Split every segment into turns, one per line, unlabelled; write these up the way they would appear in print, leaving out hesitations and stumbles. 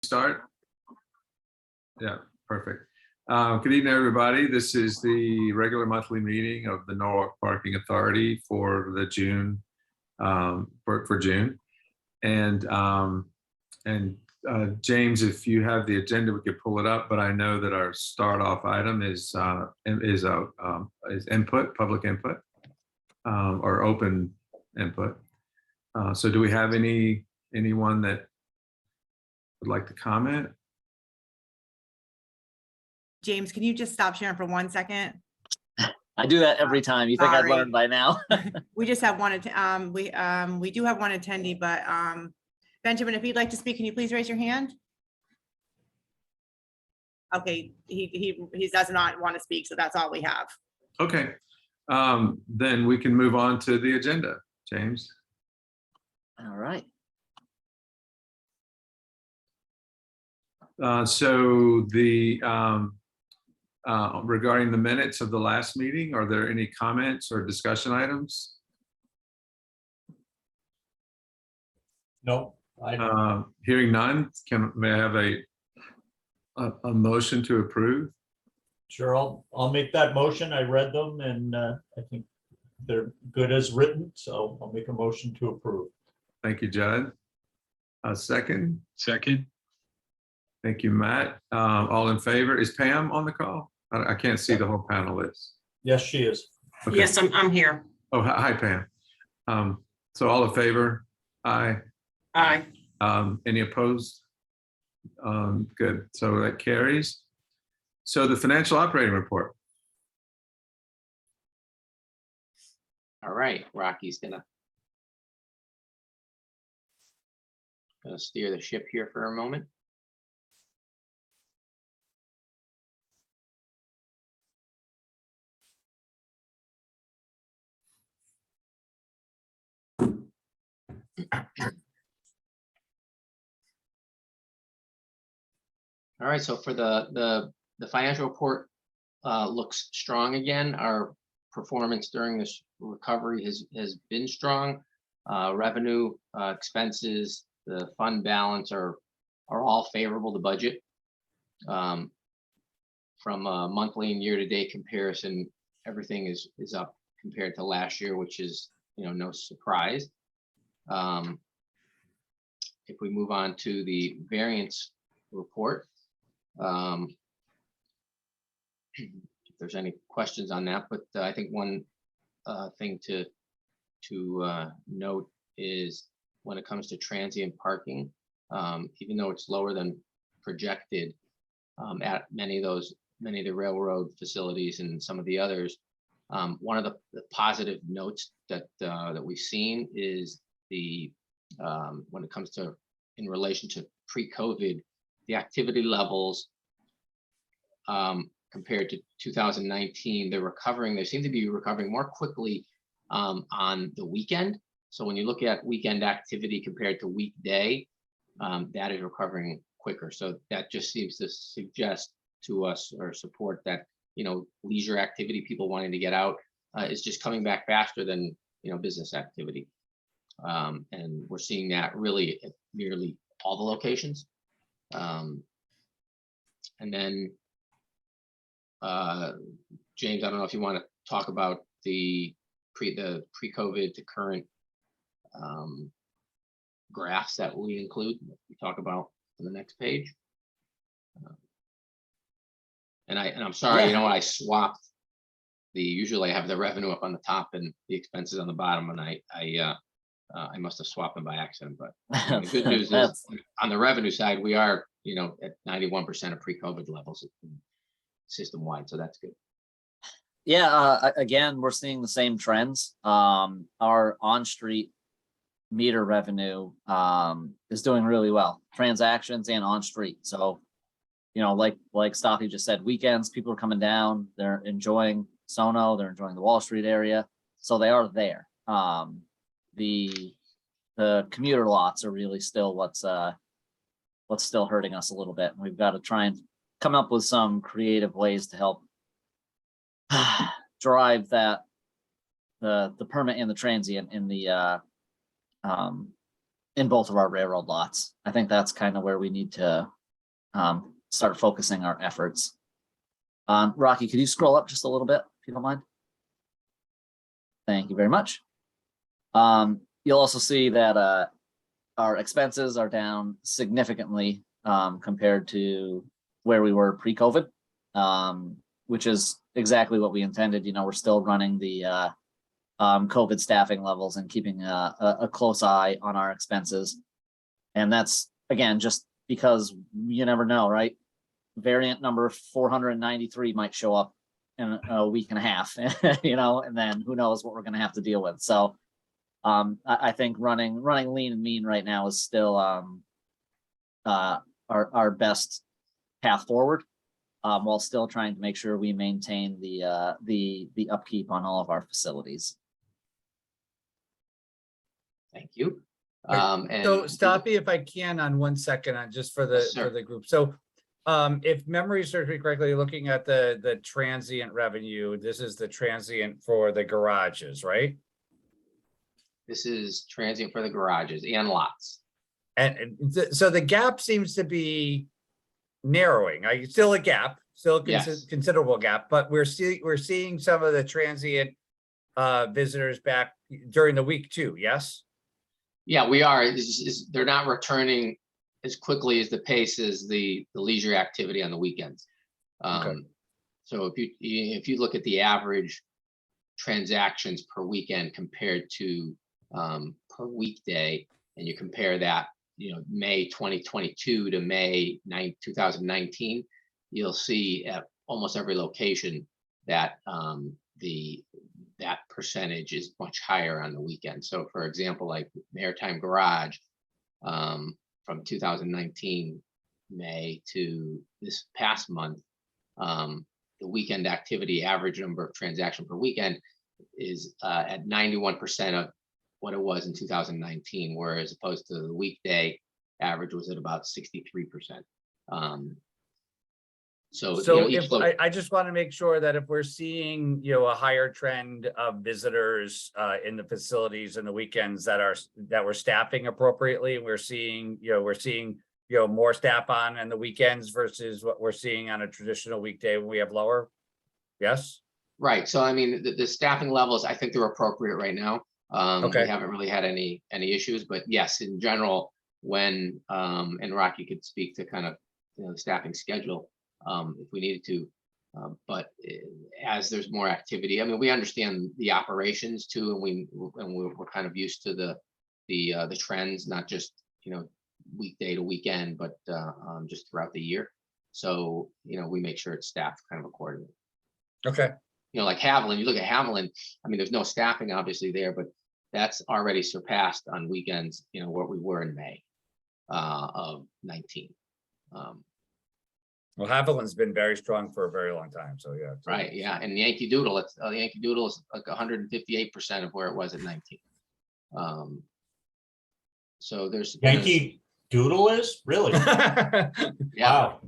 Start? Yeah, perfect. Good evening, everybody. This is the regular monthly meeting of the Norwalk Parking Authority for the June, for June. And James, if you have the agenda, we could pull it up, but I know that our start off item is input, public input, or open input. So do we have anyone that would like to comment?
James, can you just stop sharing for 1 second?
I do that every time. You think I'd
Sorry.
learned by now?
We just have one, we do have one attendee, but Benjamin, if you'd like to speak, can you please raise your hand? Okay, he does not want to speak, so that's all we have.
Okay, then we can move on to the agenda, James.
All right.
So regarding the minutes of the last meeting, are there any comments or discussion items?
No.
Hearing none, may I have a motion to approve?
Sure, I'll make that motion. I read them and I think they're good as written, so I'll make a motion to approve.
Thank you, Judd. A second.
Second.
Thank you, Matt. All in favor? Is Pam on the call? I can't see the whole panel list.
Yes, she is.
Okay.
Yes, I'm here.
Oh, hi, Pam. So all in favor? Aye.
Aye.
Any opposed? Good. So that carries. So the financial operating report.
All right, Rocky's gonna steer the ship here for a moment. All right, so for the financial report looks strong again. Our performance during this recovery has been strong. Revenue, expenses, the fund balance are all favorable to budget. From a monthly and year-to-date comparison, everything is up compared to last year, which is no surprise. If we move on to the variance report, if there's any questions on that, but I think one thing to note is when it comes to transient parking, even though it's lower than projected at many of the railroad facilities and some of the others, one of the positive notes that we've seen is when it comes to in relation to pre-COVID, the activity levels compared to 2019, they seem to be recovering more quickly on the weekend. So when you look at weekend activity compared to weekday, that is recovering quicker. So that just seems to suggest to us or support that leisure activity, people wanting to get out, is just coming back faster than business activity. And we're seeing that really at nearly all the locations. And then James, I don't know if you want to talk about the pre-COVID to current graphs that we include. We talk about on the next page. And I'm sorry,
Yeah.
I swapped usually I have the revenue up on the top and the expenses on the bottom, and I must have swapped them by accident. But the good news is on the revenue side, we are at 91% of pre-COVID levels system wide, so that's good.
Yeah, again, we're seeing the same trends. Our on-street meter revenue is doing really well, transactions and on-street. So, like Stoffy just said, weekends, people are coming down, they're enjoying Sono, they're enjoying the Wall Street area. So they are there. The commuter lots are really still what's still hurting us a little bit. And we've got to try and come up with some creative ways to help drive that the permit and the transient in the in both of our railroad lots. I think that's kind of where we need to start focusing our efforts. Rocky, could you scroll up just a little bit, if you don't mind? Thank you very much. You'll also see that our expenses are down significantly compared to where we were pre-COVID, which is exactly what we intended. You know, we're still running the COVID staffing levels and keeping a close eye on our expenses. And that's, again, just because you never know, right? Variant number 493 might show up in a week and a half, you know, and then who knows what we're going to have to deal with. So I think running lean and mean right now is still our best path forward, while still trying to make sure we maintain the upkeep on all of our facilities.
Thank you.
Right. So stop me if I can on 1 second on just for the
Yes, sir.
for the group. So if memory serves me correctly, looking at the transient revenue, this is the transient for the garages, right?
This is transient for the garages and lots.
And so the gap seems to be narrowing. Still a gap, still a
Yes.
considerable gap, but we're seeing some of the transient visitors back during the week too. Yes.
Yeah, we are. They're not returning as quickly as the pace as the leisure activity on the weekends.
Okay.
So if you look at the average transactions per weekend compared to per weekday, and you compare that, you know, May 2022 to May 9, 2019, you'll see at almost every location that that percentage is much higher on the weekend. So for example, like Maritime Garage, from 2019 May to this past month, the weekend activity average number of transaction per weekend is at 91% of what it was in 2019, whereas opposed to the weekday average was at about 63%. So you know,
I just want to make sure that if we're seeing, you know, a higher trend of visitors in the facilities in the weekends that we're staffing appropriately, and we're seeing more staff on the weekends versus what we're seeing on a traditional weekday when we have lower. Yes.
Right. So I mean, the staffing levels, I think they're appropriate right now.
Okay.
We haven't really had any issues, but yes, in general, when and Rocky could speak to kind of, you know, the staffing schedule if we needed to. But as there's more activity, I mean, we understand the operations too, and we're kind of used to the trends, not just, you know, weekday to weekend, but just throughout the year. So, you know, we make sure it's staffed kind of accordingly.
Okay.
You know, like Haviland, you look at Haviland, I mean, there's no staffing obviously there, but that's already surpassed on weekends, you know, what we were in May of 19.
Well, Haviland's been very strong for a very long time. So yeah.
Right. Yeah. And Yankee Doodle, the Yankee Doodle is like 158% of where it was at 19. So there's
Yankee Doodle is really?
yeah.
Wow.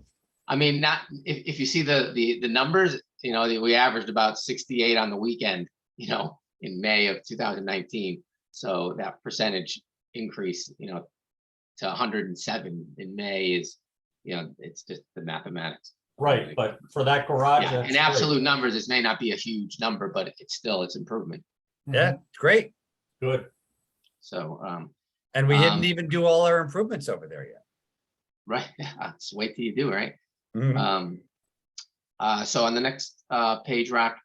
I mean, not if you see the numbers, you know, we averaged about 68 on the weekend, you know, in May of 2019. So that percentage increase, you know, to 107 in May is, you know, it's just the mathematics.
Right, but for that garage,
Yeah,
that's
in
great.
absolute numbers, this may not be a huge number, but it's improvement.
Yeah, great.
Good.
So,
And we didn't even do all our improvements over there yet.
right, just wait till you do, right?
Mhm.
So on the next page, Rock,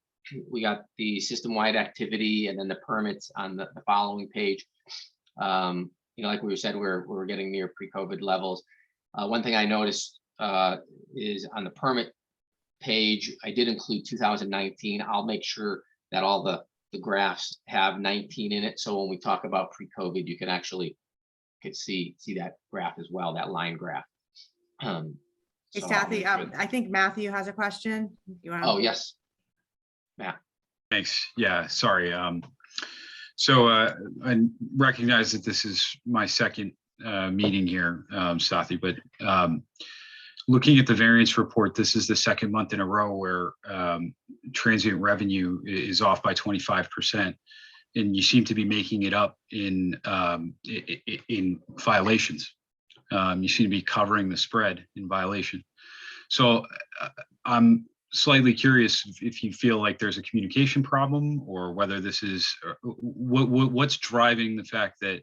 we got the system-wide activity and then the permits on the following page. You know, like we said, we're getting near pre-COVID levels. One thing I noticed is on the permit page, I did include 2019. I'll make sure that all the graphs have 19 in it. So when we talk about pre-COVID, you can actually see that graph as well, that line graph.
Hey,
So I'll
Kathy,
make sure-
I think Matthew has a question. You want?
Oh, yes.
Thanks. Yeah, sorry. So I recognize that this is my second meeting here, Sathi, but looking at the variance report, this is the second month in a row where transient revenue is off by 25%. and you seem to be making it up in violations. You seem to be covering the spread in violation. So I'm slightly curious if you feel like there's a communication problem, or whether this is what's driving the fact that,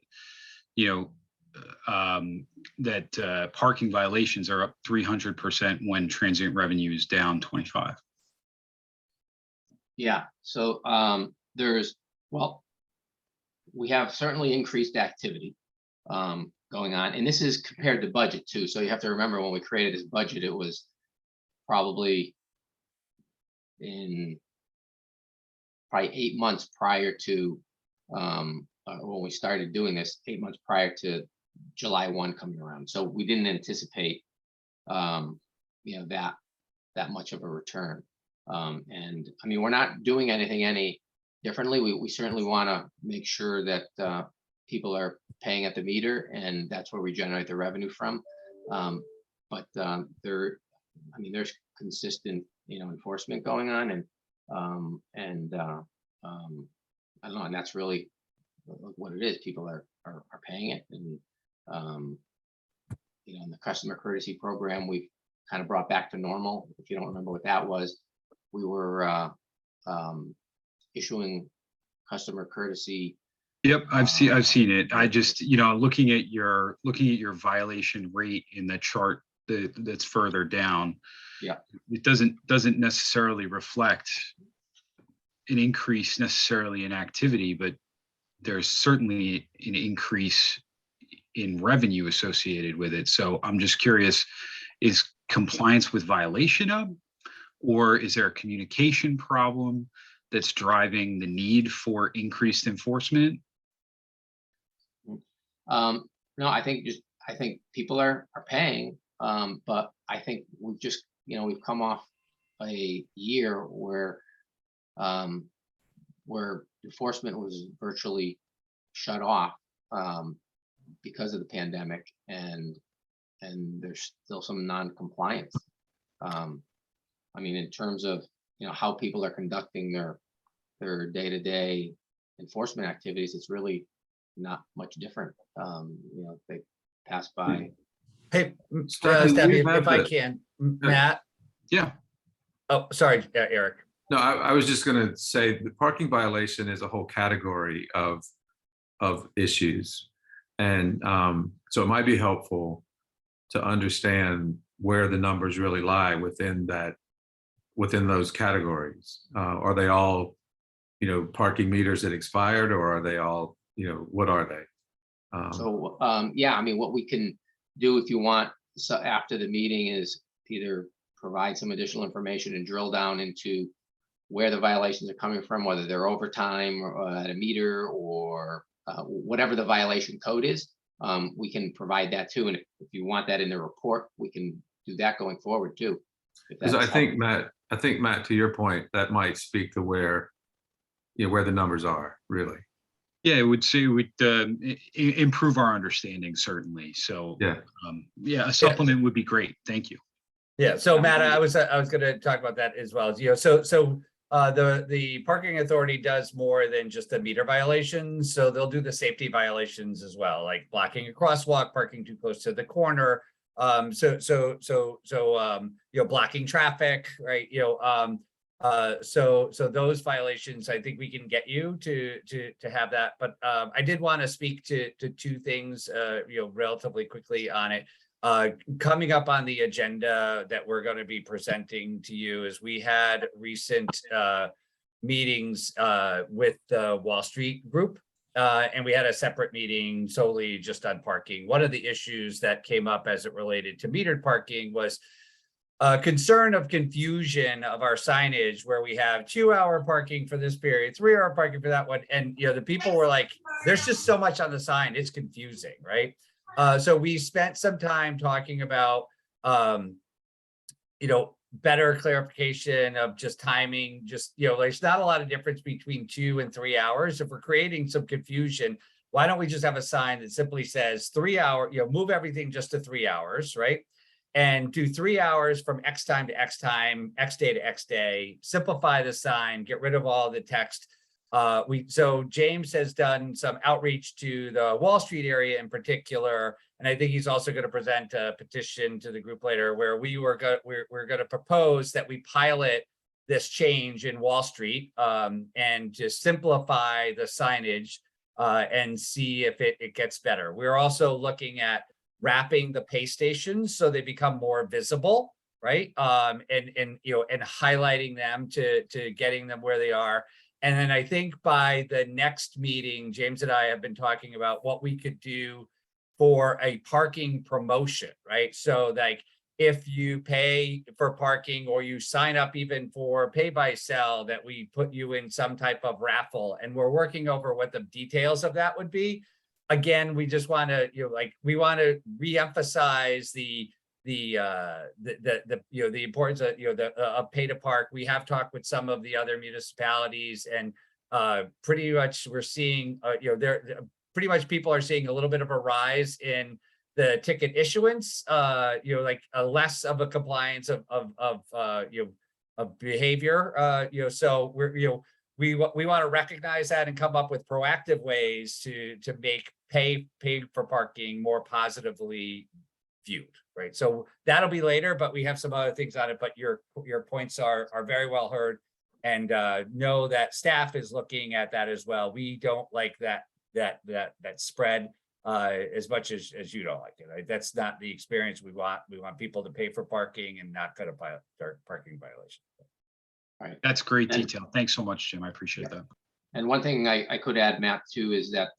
that parking violations are up 300% when transient revenue is down 25%.
Yeah, so we have certainly increased activity going on, and this is compared to budget too. So you have to remember, when we created this budget, it was probably 8 months prior to when we started doing this, 8 months prior to July 1 coming around. So we didn't anticipate that much of a return. And I mean, we're not doing anything any differently. We certainly want to make sure that people are paying at the meter, and that's where we generate the revenue from. But there's consistent, enforcement going on, and I don't know, and that's really what it is. People are paying it, and in the customer courtesy program, we've kind of brought back to normal. If you don't remember what that was, we were issuing customer courtesy.
Yep, I've seen it. I just, looking at your violation rate in the chart that's further down.
Yeah.
It doesn't necessarily reflect an increase necessarily in activity, but there's certainly an increase in revenue associated with it. So I'm just curious, is compliance with violation up, or is there a communication problem that's driving the need for increased enforcement?
No, I think people are paying, but I think we've come off a year where enforcement was virtually shut off because of the pandemic, and there's still some non-compliance. I mean, in terms of how people are conducting their day-to-day enforcement activities, it's really not much different. They pass by.
Hey,
Stephanie,
Stephanie,
you have
if I
the-
can, Matt.
Yeah.
Oh, sorry, Eric.
No, I was just going to say the parking violation is a whole category of issues. And so it might be helpful to understand where the numbers really lie within those categories. Are they all, parking meters that expired, or are they all, what are they?
So, yeah, I mean, what we can do if you want, so after the meeting, is either provide some additional information and drill down into where the violations are coming from, whether they're overtime or at a meter, or whatever the violation code is. We can provide that too. And if you want that in the report, we can do that going forward too.
Because I think, Matt, to your point, that might speak to where the numbers are really.
Yeah, it would improve our understanding, certainly. So
Yeah.
A supplement would be great. Thank you.
Yeah, so Matt, I was going to talk about that as well. The parking authority does more than just the meter violations. So they'll do the safety violations as well, like blocking a crosswalk, parking too close to the corner. Blocking traffic, right? So those violations, I think we can get you to have that. But I did want to speak to two things, relatively quickly on it. Coming up on the agenda that we're going to be presenting to you is we had recent meetings with the Wall Street Group, and we had a separate meeting solely just on parking. One of the issues that came up as it related to metered parking was concern of confusion of our signage, where we have 2-hour parking for this period, 3-hour parking for that one. And, the people were like, there's just so much on the sign, it's confusing, right? So we spent some time talking about, better clarification of just timing, there's not a lot of difference between 2 and 3 hours. If we're creating some confusion, why don't we just have a sign that simply says 3 hour, move everything just to 3 hours, right? And do 3 hours from X time to X time, X day to X day, simplify the sign, get rid of all the text. So James has done some outreach to the Wall Street area in particular, and I think he's also going to present a petition to the group later where we're going to propose that we pilot this change in Wall Street and just simplify the signage and see if it gets better. We're also looking at wrapping the pay stations so they become more visible, right? And highlighting them to getting them where they are. And then I think by the next meeting, James and I have been talking about what we could do for a parking promotion, right? So like if you pay for parking or you sign up even for pay by sell, that we put you in some type of raffle, and we're working over what the details of that would be. Again, we just want to, we want to reemphasize the importance of pay to park. We have talked with some of the other municipalities, and pretty much we're seeing, pretty much people are seeing a little bit of a rise in the ticket issuance, less of a compliance of behavior, so we want to recognize that and come up with proactive ways to make pay for parking more positively viewed, right? So that'll be later, but we have some other things on it, but your points are very well heard, and know that staff is looking at that as well. We don't like that spread as much as you don't like it, right? That's not the experience we want. We want people to pay for parking and not cut a parking violation.
Right.
That's great
And-
detail. Thanks so much, Jim. I appreciate that.
And one thing I could add, Matt, too, is that,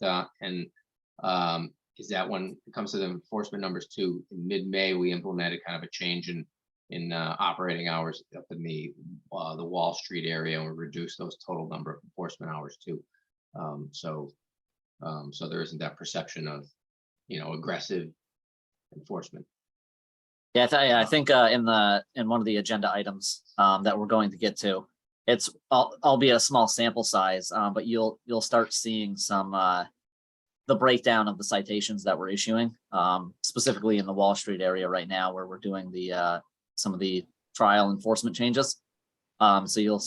is that when it comes to the enforcement numbers too, in mid-May, we implemented kind of a change in operating hours up in the Wall Street area, and we reduced those total number of enforcement hours too. So there isn't that perception of, aggressive enforcement.
Yeah, I think in one of the agenda items that we're going to get to, I'll be a small sample size, but you'll start seeing some the breakdown of the citations that we're issuing, specifically in the Wall Street area right now, where we're doing some of the trial enforcement changes. So you'll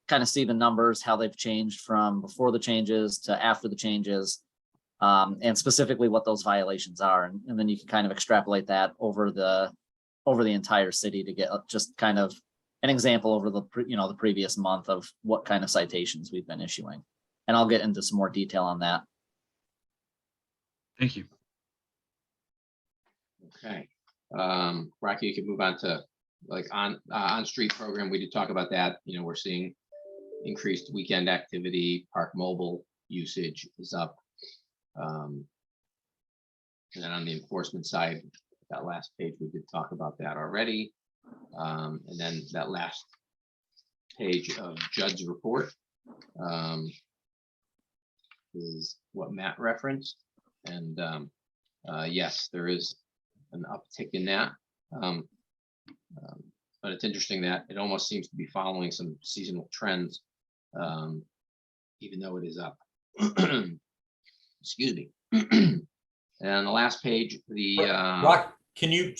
kind of see the numbers, how they've changed from before the changes to after the changes, and specifically what those violations are. And then you can kind of extrapolate that over the entire city to get just kind of an example over the previous month of what kind of citations we've been issuing. And I'll get into some more detail on that.
Thank you.
Okay. Rocky, you can move on to on-street program. We did talk about that. We're seeing increased weekend activity, park mobile usage is up. And then on the enforcement side, that last page, we did talk about that already. And then that last page of Judd's report is what Matt referenced. And yes, there is an uptick in that. But it's interesting that it almost seems to be following some seasonal trends, even though it is up. Excuse me. And on the last page,
Rock, can you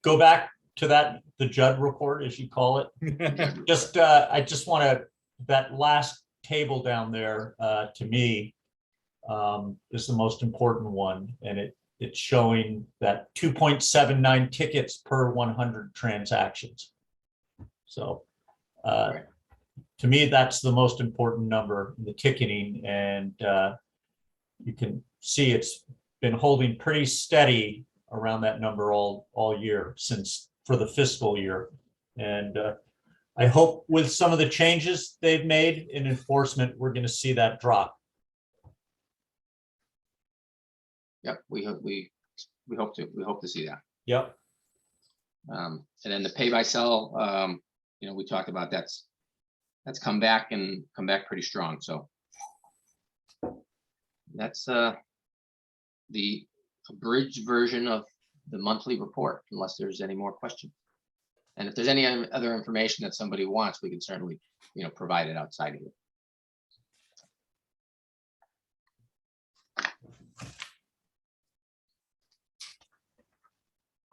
go back to the Judd report, as you call it? Just, I just want to, that last table down there, to me, is the most important one, and it's showing that 2.79 tickets per 100 transactions. So to me, that's the most important number in the ticketing, and you can see it's been holding pretty steady around that number all year for the fiscal year. And I hope with some of the changes they've made in enforcement, we're going to see that drop.
Yep, we hope to see that.
Yep.
And then the pay by sell, we talked about that's come back pretty strong. So that's the abridged version of the monthly report, unless there's any more questions. And if there's any other information that somebody wants, we can certainly, provide it outside of it.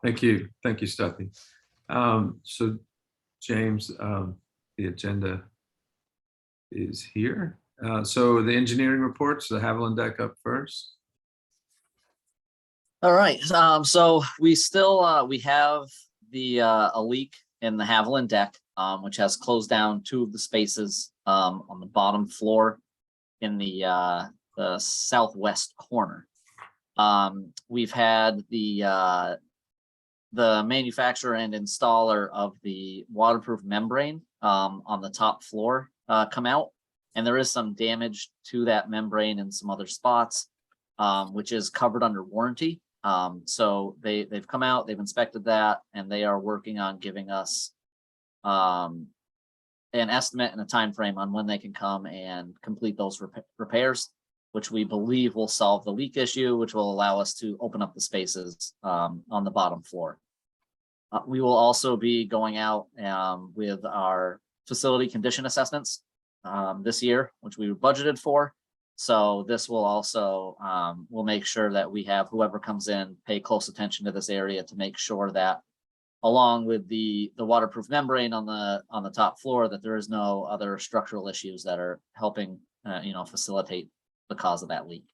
Thank you, Stuffy. So James, the agenda is here. So the engineering reports, the Haviland deck up first.
All right, so we still, we have the, a leak in the Haviland deck, which has closed down 2 of the spaces, on the bottom floor in the southwest corner. We've had the manufacturer and installer of the waterproof membrane, on the top floor, come out. And there is some damage to that membrane in some other spots, which is covered under warranty. So they've come out, they've inspected that, and they are working on giving us an estimate and a time frame on when they can come and complete those repairs, which we believe will solve the leak issue, which will allow us to open up the spaces on the bottom floor. We will also be going out with our facility condition assessments this year, which we budgeted for. So this will also, we'll make sure that we have whoever comes in pay close attention to this area to make sure that along with the waterproof membrane on the top floor, that there is no other structural issues that are helping, facilitate the cause of that leak.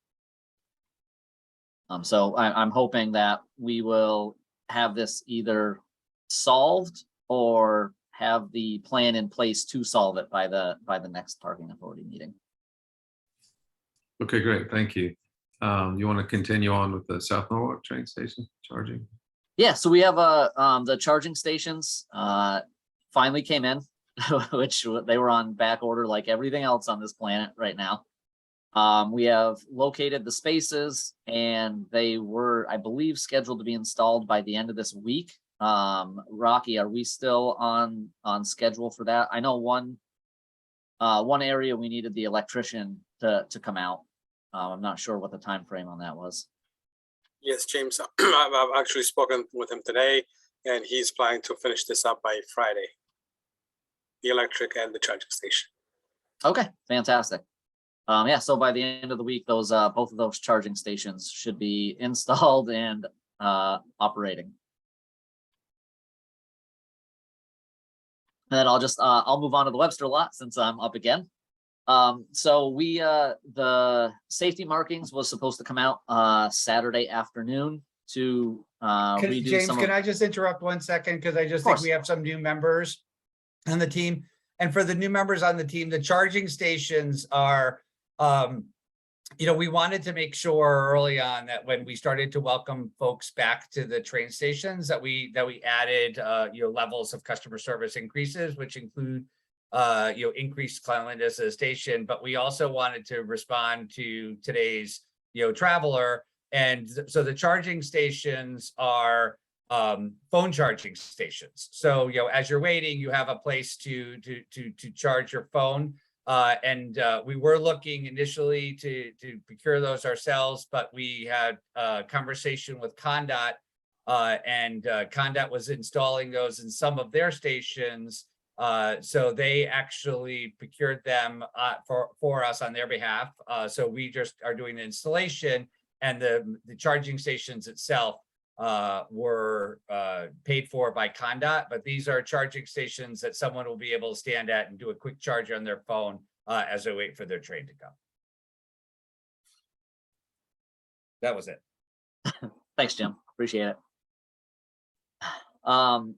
So I'm hoping that we will have this either solved or have the plan in place to solve it by the next parking authority meeting.
Okay, great. Thank you. You want to continue on with the South Norwalk train station charging?
Yeah, so we have the charging stations finally came in, which they were on back order like everything else on this planet right now. We have located the spaces and they were, I believe, scheduled to be installed by the end of this week. Rocky, are we still on schedule for that? I know one area we needed the electrician to come out. I'm not sure what the time frame on that was.
Yes, James, I've actually spoken with him today and he's planning to finish this up by Friday. The electric and the charging station.
Okay, fantastic. Yeah, so by the end of the week, those both of those charging stations should be installed and operating. And then I'll move on to the Webster lot since I'm up again. So we the safety markings was supposed to come out Saturday afternoon to redo
James,
some
can
of,
I just interrupt 1 second? Because I just
Of
think
course.
we have some new members on the team. And for the new members on the team, the charging stations are, we wanted to make sure early on that when we started to welcome folks back to the train stations, that we added, levels of customer service increases, which include, increased cleanliness of the station. But we also wanted to respond to today's, traveler. And so the charging stations are phone charging stations. So, as you're waiting, you have a place to charge your phone. And we were looking initially to procure those ourselves, but we had a conversation with Condot, and Condot was installing those in some of their stations. So they actually procured them for us on their behalf. So we just are doing the installation, and the charging stations itself were paid for by Condot, but these are charging stations that someone will be able to stand at and do a quick charge on their phone as they wait for their train to come. That was it.
thanks, Jim. Appreciate it.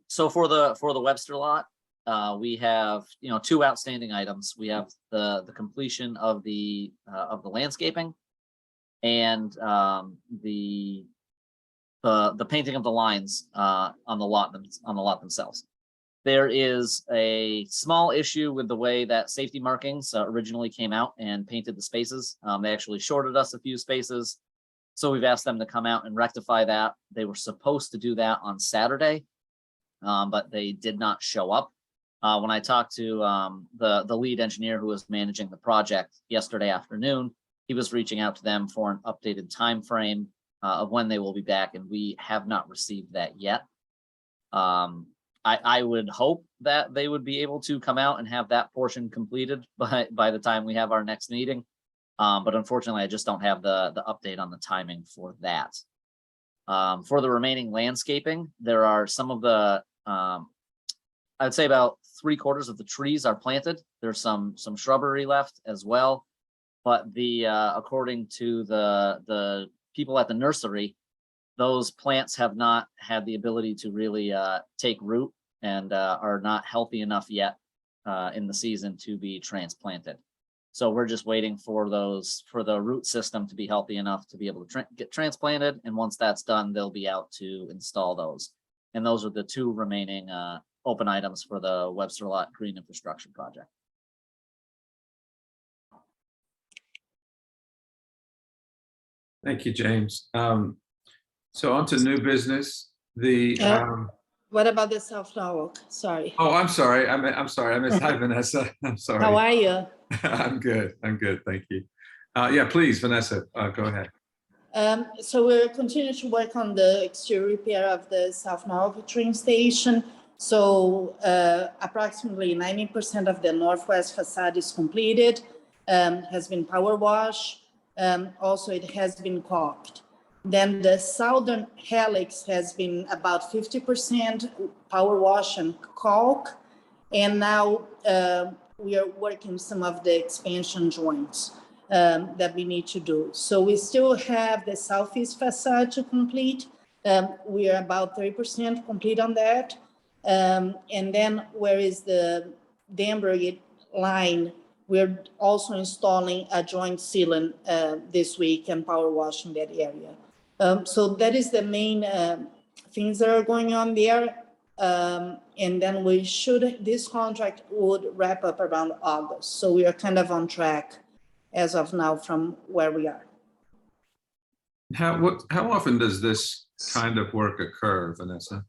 So for the Webster lot, we have, 2 outstanding items. We have the completion of the landscaping and the painting of the lines on the lot themselves. There is a small issue with the way that safety markings originally came out and painted the spaces. They actually shorted us a few spaces. So we've asked them to come out and rectify that. They were supposed to do that on Saturday, but they did not show up. When I talked to the lead engineer who was managing the project yesterday afternoon, he was reaching out to them for an updated time frame of when they will be back, and we have not received that yet. I would hope that they would be able to come out and have that portion completed by the time we have our next meeting. But unfortunately, I just don't have the update on the timing for that. For the remaining landscaping, there are some of the, I'd say about 3/4 of the trees are planted. There's some shrubbery left as well. But according to the people at the nursery, those plants have not had the ability to really take root and are not healthy enough yet in the season to be transplanted. So we're just waiting for the root system to be healthy enough to be able to get transplanted. And once that's done, they'll be out to install those. And those are the two remaining open items for the Webster Lot Green Infrastructure Project.
Thank you, James. So on to new business,
What about the South Norwalk? Sorry.
oh, I'm sorry. I'm sorry. I missed. Hi, Vanessa. I'm sorry.
How are you?
I'm good. I'm good. Thank you. Yeah, please, Vanessa, go ahead.
So we're continuing to work on the exterior repair of the South Norwalk train station. So approximately 90% of the northwest facade is completed, has been power washed. Also, it has been caulked. Then the southern helix has been about 50% power wash and caulk. And now we are working some of the expansion joints that we need to do. So we still have the southeast facade to complete. We are about 30% complete on that. And then where is the Danbury line, we're also installing a joint sealant this week and power washing that area. So that is the main things that are going on there. And then this contract would wrap up around August. So we are kind of on track as of now from where we are.
How often does this kind of work occur, Vanessa?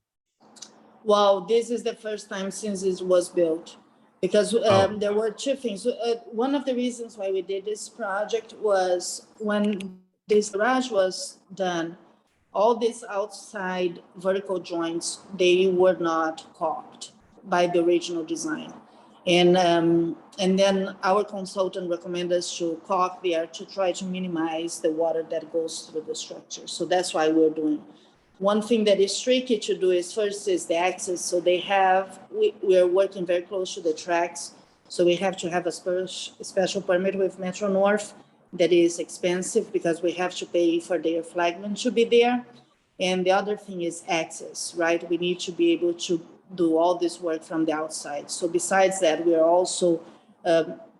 Well, this is the first time since it was built, because there were two things. One of the reasons why we did this project was when this garage was done, all these outside vertical joints, they were not caulked by the original design. And then our consultant recommended us to caulk there to try to minimize the water that goes through the structure. So that's why we're doing. One thing that is tricky to do is first is the access. So we are working very close to the tracks. So we have to have a special permit with Metro North that is expensive because we have to pay for their flagman to be there. And the other thing is access, right? We need to be able to do all this work from the outside. So besides that, we are also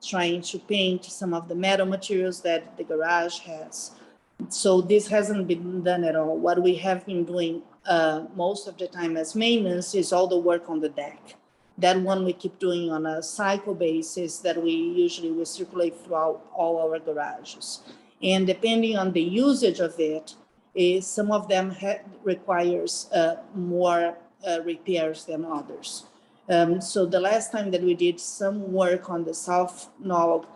trying to paint some of the metal materials that the garage has. So this hasn't been done at all. What we have been doing most of the time as maintenance is all the work on the deck. That one we keep doing on a cycle basis that we usually circulate throughout all our garages. And depending on the usage of it, some of them requires more repairs than others. So the last time that we did some work on the South Norwalk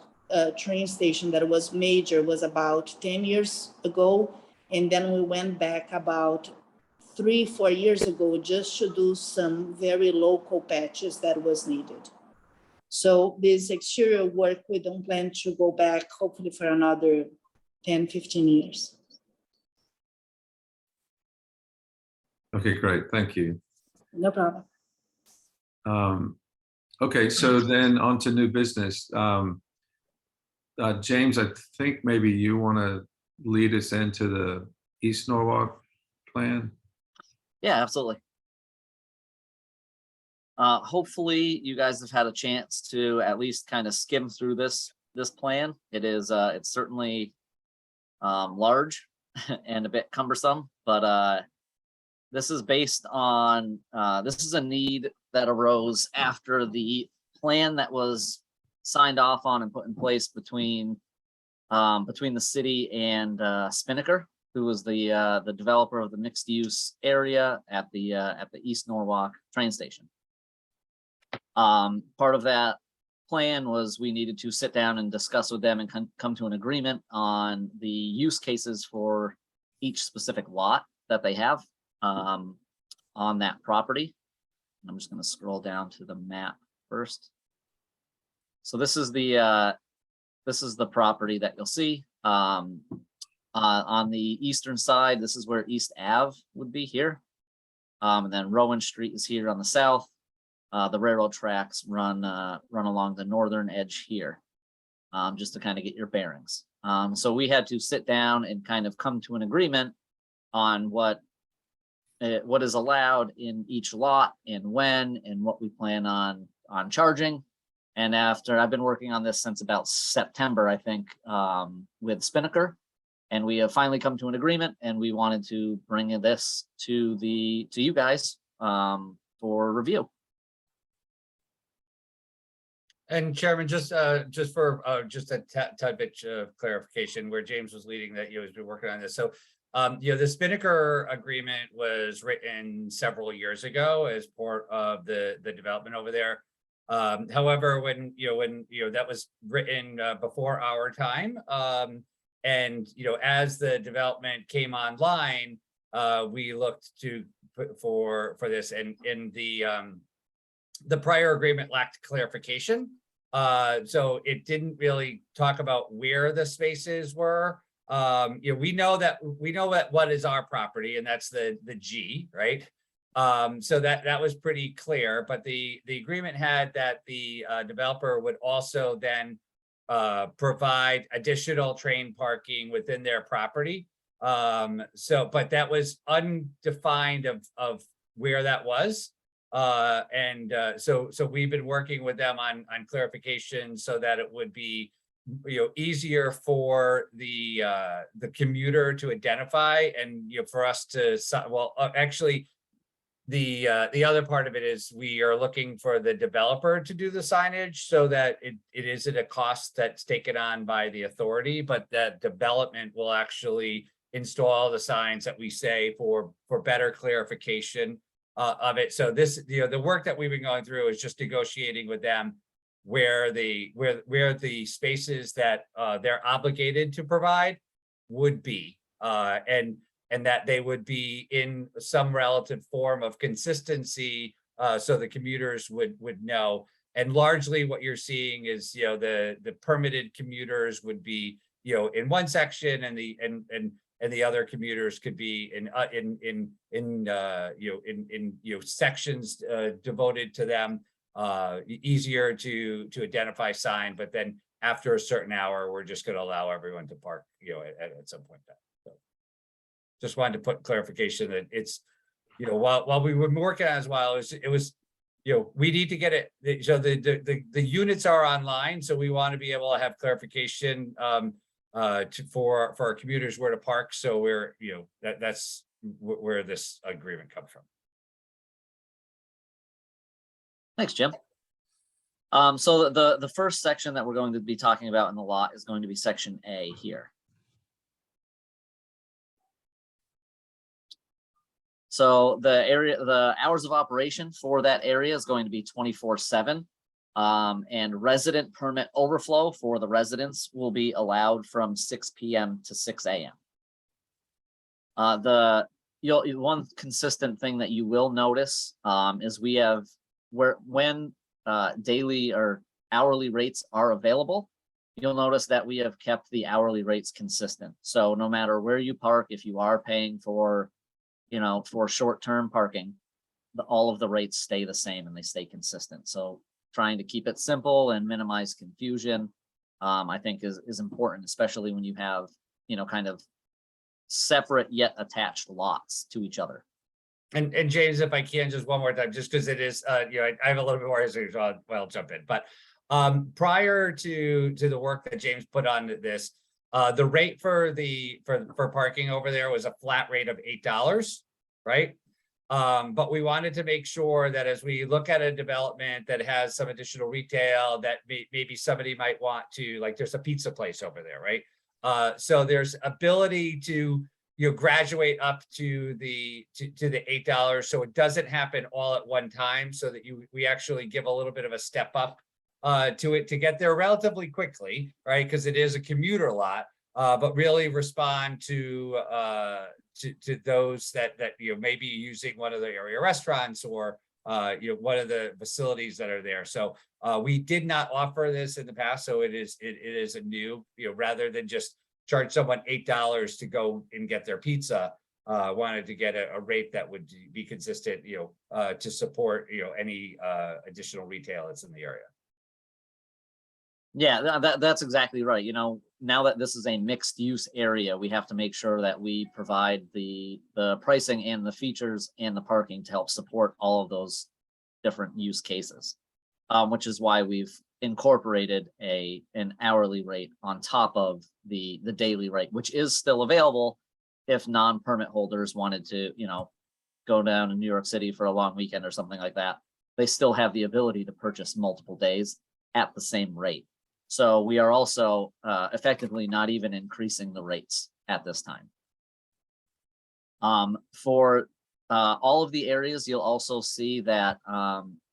train station that was major was about 10 years ago. And then we went back about 3-4 years ago just to do some very local patches that was needed. So this exterior work, we don't plan to go back hopefully for another 10-15 years.
Okay, great. Thank you.
No problem.
Okay, so then on to new business. James, I think maybe you want to lead us into the East Norwalk plan.
Yeah, absolutely. Hopefully you guys have had a chance to at least kind of skim through this plan. It's certainly large and a bit cumbersome, but this is based on this is a need that arose after the plan that was signed off on and put in place between the city and Spinnaker, who was the developer of the mixed use area at the East Norwalk train station. Part of that plan was we needed to sit down and discuss with them and come to an agreement on the use cases for each specific lot that they have on that property. I'm just going to scroll down to the map first. So this is the property that you'll see on the eastern side. This is where East Ave would be here, and then Rowan Street is here on the south. The railroad tracks run along the northern edge here. just to kind of get your bearings. So we had to sit down and kind of come to an agreement on what is allowed in each lot and when and what we plan on charging. And after I've been working on this since about September, I think, with Spinnaker, and we have finally come to an agreement, and we wanted to bring this to you guys for review.
And Chairman, just for just a tad bit of clarification, where James was leading that, has been working on this. So, the Spinnaker agreement was written several years ago as part of the development over there. However, when that was written before our time, and as the development came online, we looked for this, and in the prior agreement lacked clarification. So it didn't really talk about where the spaces were. We know what is our property, and that's the G, right? So that was pretty clear, but the agreement had that the developer would also then provide additional train parking within their property. But that was undefined of where that was. So we've been working with them on clarification so that it would be easier for the commuter to identify, and for us to, well, actually the other part of it is we are looking for the developer to do the signage so that it isn't a cost that's taken on by the authority, but that development will actually install the signs that we say for better clarification of it. So this, the work that we've been going through is just negotiating with them where the spaces that they're obligated to provide would be, and that they would be in some relative form of consistency, so the commuters would know. And largely what you're seeing is, the permitted commuters would be, in one section, and the other commuters could be in sections devoted to them, easier to identify sign. But then after a certain hour, we're just going to allow everyone to park, at some point. So just wanted to put clarification that it's, while we were working on it as well, it was, we need to get it. So the units are online, so we want to be able to have clarification for our commuters where to park. So we're, that's where this agreement comes from.
Thanks, Jim. So the first section that we're going to be talking about in the lot is going to be section A here. So the hours of operation for that area is going to be 24/7. And resident permit overflow for the residents will be allowed from 6 p.m. to 6 a.m. One consistent thing that you will notice is we have when daily or hourly rates are available, you'll notice that we have kept the hourly rates consistent. So no matter where you park, if you are paying for short-term parking, all of the rates stay the same and they stay consistent. So trying to keep it simple and minimize confusion, I think is important, especially when you have, kind of separate yet attached lots to each other.
And James, if I can, just one more time, just because it is, I have a little bit more history, so I'll jump in. But prior to the work that James put on this, the rate for parking over there was a flat rate of $8, right? But we wanted to make sure that as we look at a development that has some additional retail, that maybe somebody might want to, like, there's a pizza place over there, right? So there's ability to graduate up to the $8, so it doesn't happen all at one time, so that we actually give a little bit of a step up to it to get there relatively quickly, right? Because it is a commuter lot, but really respond to those that may be using one of the area restaurants or one of the facilities that are there. So we did not offer this in the past, so it is a new, rather than just charge someone $8 to go and get their pizza, wanted to get a rate that would be consistent, to support any additional retail that's in the area.
Yeah, that's exactly right. You know, now that this is a mixed use area, we have to make sure that we provide the pricing and the features and the parking to help support all of those different use cases. Which is why we've incorporated an hourly rate on top of the daily rate, which is still available if non-permit holders wanted to, you know, go down to New York City for a long weekend or something like that. They still have the ability to purchase multiple days at the same rate. So we are also effectively not even increasing the rates at this time. For all of the areas, you'll also see that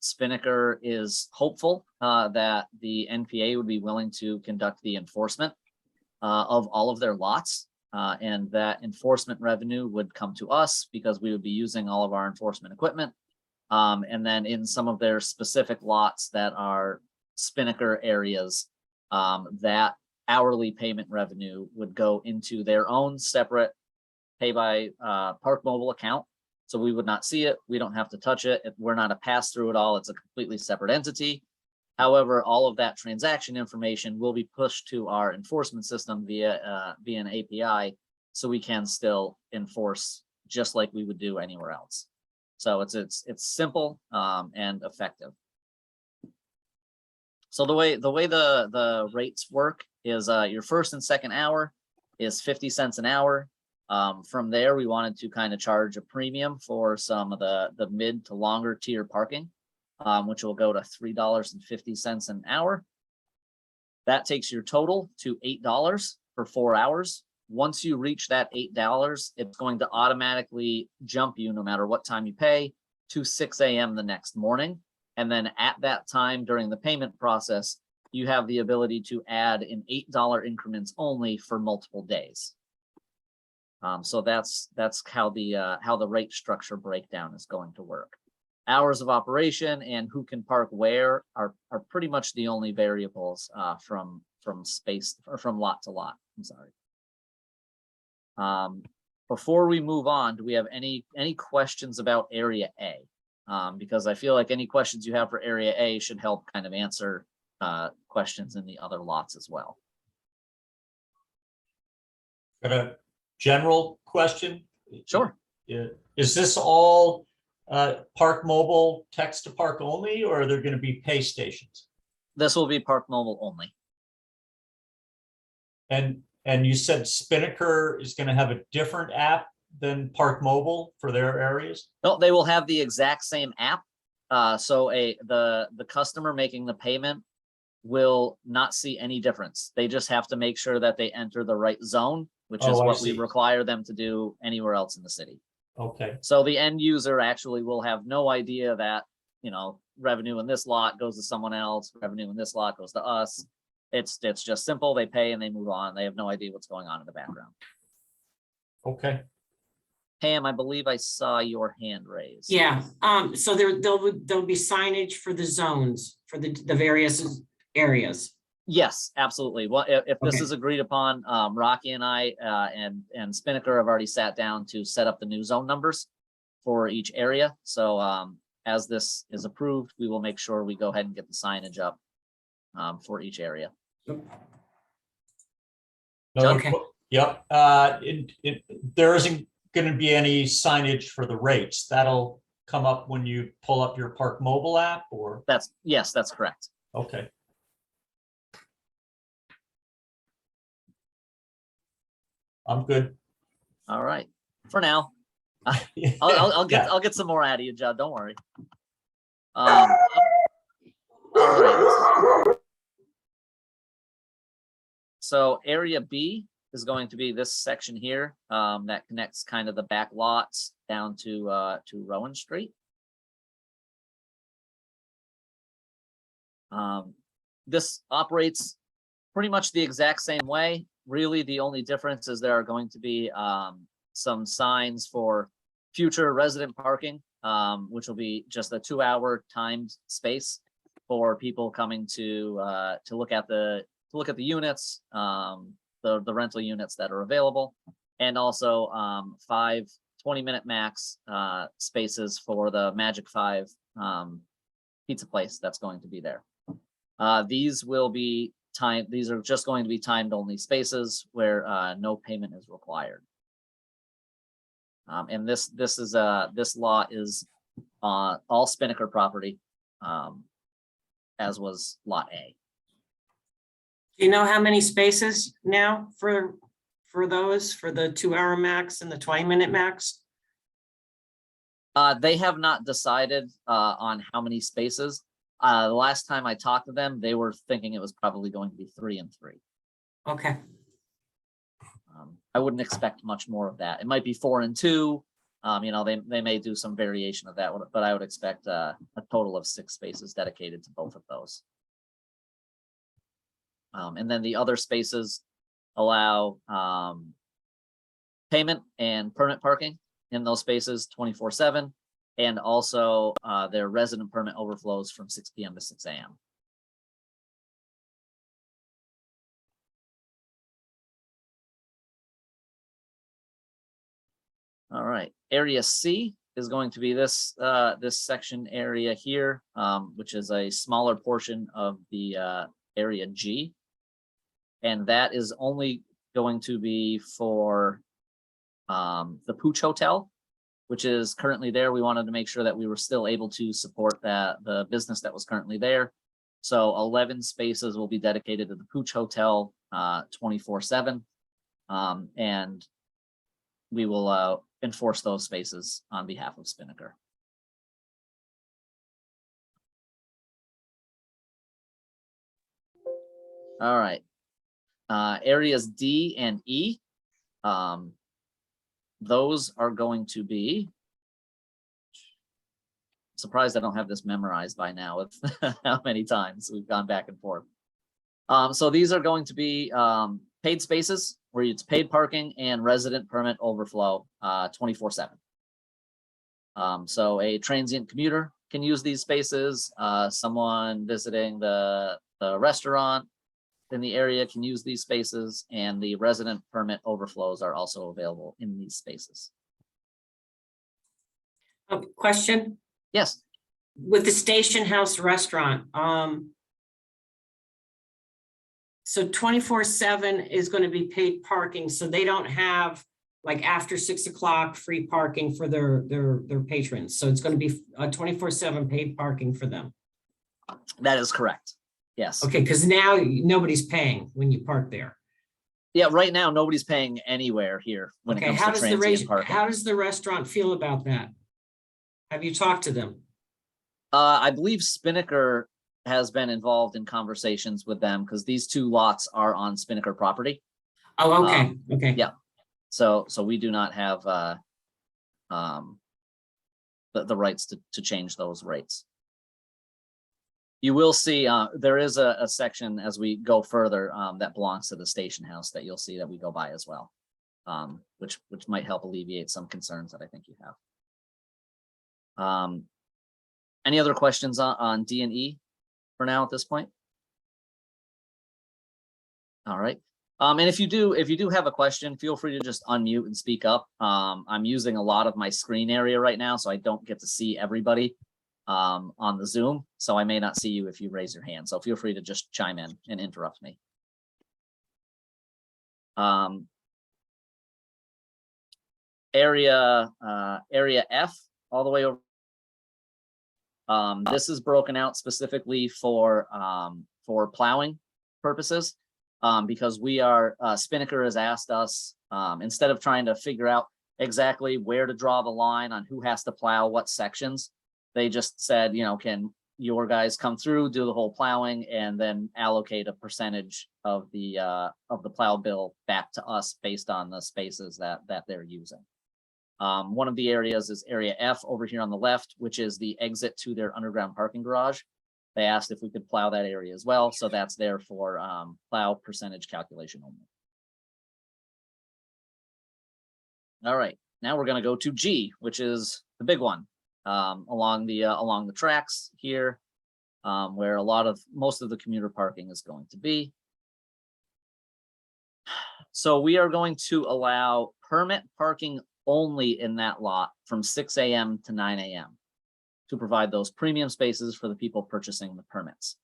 Spinnaker is hopeful that the NPA would be willing to conduct the enforcement of all of their lots. And that enforcement revenue would come to us because we would be using all of our enforcement equipment. And then in some of their specific lots that are Spinnaker areas, that hourly payment revenue would go into their own separate pay by Park Mobile account. So we would not see it. We don't have to touch it. We're not a pass through at all. It's a completely separate entity. However, all of that transaction information will be pushed to our enforcement system via an API, so we can still enforce just like we would do anywhere else. So it's simple and effective. So the way the rates work is your first and second hour is 50 cents an hour. From there, we wanted to kind of charge a premium for some of the mid to longer tier parking, which will go to $3.50 an hour. That takes your total to $8 for 4 hours. Once you reach that $8, it's going to automatically jump you, no matter what time you pay, to 6 a.m. the next morning. And then at that time during the payment process, you have the ability to add in $8 increments only for multiple days. So that's how the rate structure breakdown is going to work. Hours of operation and who can park where are pretty much the only variables from space or from lot to lot. I'm sorry. Before we move on, do we have any questions about Area A? Because I feel like any questions you have for Area A should help kind of answer questions in the other lots as well.
Got a general question?
Sure.
Yeah. Is this all Park Mobile text to park only, or are there going to be pay stations?
This will be Park Mobile only.
And you said Spinnaker is going to have a different app than Park Mobile for their areas?
No, they will have the exact same app. So the customer making the payment will not see any difference. They just have to make sure that they enter the right zone, which is what we require them to do anywhere else in the city.
Okay.
So the end user actually will have no idea that, you know, revenue in this lot goes to someone else, revenue in this lot goes to us. It's just simple. They pay and they move on. They have no idea what's going on in the background.
Okay.
Pam, I believe I saw your hand raised.
Yeah, so there'll be signage for the zones, for the various areas.
Yes, absolutely. Well, if this
Okay.
is agreed upon, Rocky and I and Spinnaker have already sat down to set up the new zone numbers for each area. So as this is approved, we will make sure we go ahead and get the signage up for each area.
Okay. Yep. There isn't going to be any signage for the rates. That'll come up when you pull up your Park Mobile app, or?
Yes, that's correct.
Okay. I'm good.
All right, for now. I'll
Yeah.
get some more out of you, Judd. Don't worry. All right. So area B is going to be this section here that connects kind of the back lots down to Rowan Street. This operates pretty much the exact same way. Really, the only difference is there are going to be some signs for future resident parking, which will be just a 2-hour timed space for people coming to look at the units, the rental units that are available, and also 5 20-minute max spaces for the Magic 5 pizza place that's going to be there. These will be these are just going to be timed only spaces where no payment is required. And this lot is all Spinnaker property, as was lot A.
Do you know how many spaces now for those, for the 2-hour max and the 20-minute max?
They have not decided on how many spaces. The last time I talked to them, they were thinking it was probably going to be 3 and 3.
Okay,
I wouldn't expect much more of that. It might be 4 and 2. You know, they may do some variation of that, but I would expect a total of 6 spaces dedicated to both of those. And then the other spaces allow payment and permit parking in those spaces 24/7, and also their resident permit overflows from 6 p.m. to 6 a.m. All right, area C is going to be this section area here, which is a smaller portion of the area G. And that is only going to be for the Pooch Hotel, which is currently there. We wanted to make sure that we were still able to support the business that was currently there. So 11 spaces will be dedicated to the Pooch Hotel 24/7. And we will enforce those spaces on behalf of Spinnaker. All right. Areas D and E, those are going to be, surprised I don't have this memorized by now with how many times we've gone back and forth. So these are going to be paid spaces where it's paid parking and resident permit overflow 24/7. So a transient commuter can use these spaces. Someone visiting the restaurant in the area can use these spaces, and the resident permit overflows are also available in these spaces.
question,
Yes,
with the Station House Restaurant, so 24/7 is going to be paid parking, so they don't have like after 6 o'clock free parking for their patrons. So it's going to be a 24/7 paid parking for them.
that is correct. Yes.
Okay, because now nobody's paying when you park there.
Yeah, right now, nobody's paying anywhere here when it
Okay,
comes to transient parking.
how does the restaurant feel about that? Have you talked to them?
I believe Spinnaker has been involved in conversations with them because these 2 lots are on Spinnaker property.
Oh, okay, okay.
yeah. So we do not have the rights to change those rates. You will see there is a section as we go further that belongs to the Station House that you'll see that we go by as well, which might help alleviate some concerns that I think you have. Any other questions on D and E for now at this point? All right. And if you do have a question, feel free to just unmute and speak up. I'm using a lot of my screen area right now, so I don't get to see everybody on the Zoom. So I may not see you if you raise your hand. So feel free to just chime in and interrupt me. Area F all the way over. This is broken out specifically for plowing purposes, because we are Spinnaker has asked us, instead of trying to figure out exactly where to draw the line on who has to plow what sections, they just said, you know, can your guys come through, do the whole plowing, and then allocate a percentage of the plow bill back to us based on the spaces that they're using. One of the areas is area F over here on the left, which is the exit to their underground parking garage. They asked if we could plow that area as well. So that's there for plow percentage calculation only. All right, now we're going to go to G, which is the big one, along the tracks here, where most of the commuter parking is going to be. So we are going to allow permit parking only in that lot from 6 a.m. to 9 a.m. to provide those premium spaces for the people purchasing the permits.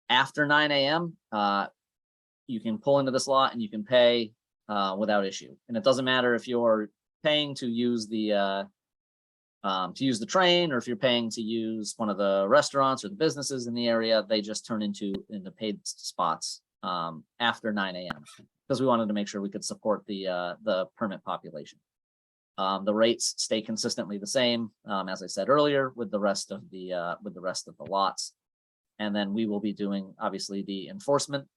After 9 a.m., you can pull into this lot and you can pay without issue. And it doesn't matter if you're paying to use the train, or if you're paying to use one of the restaurants or the businesses in the area, they just turn into paid spots after 9 a.m. because we wanted to make sure we could support the permit population. The rates stay consistently the same, as I said earlier, with the rest of the lots. And then we will be doing obviously the enforcement,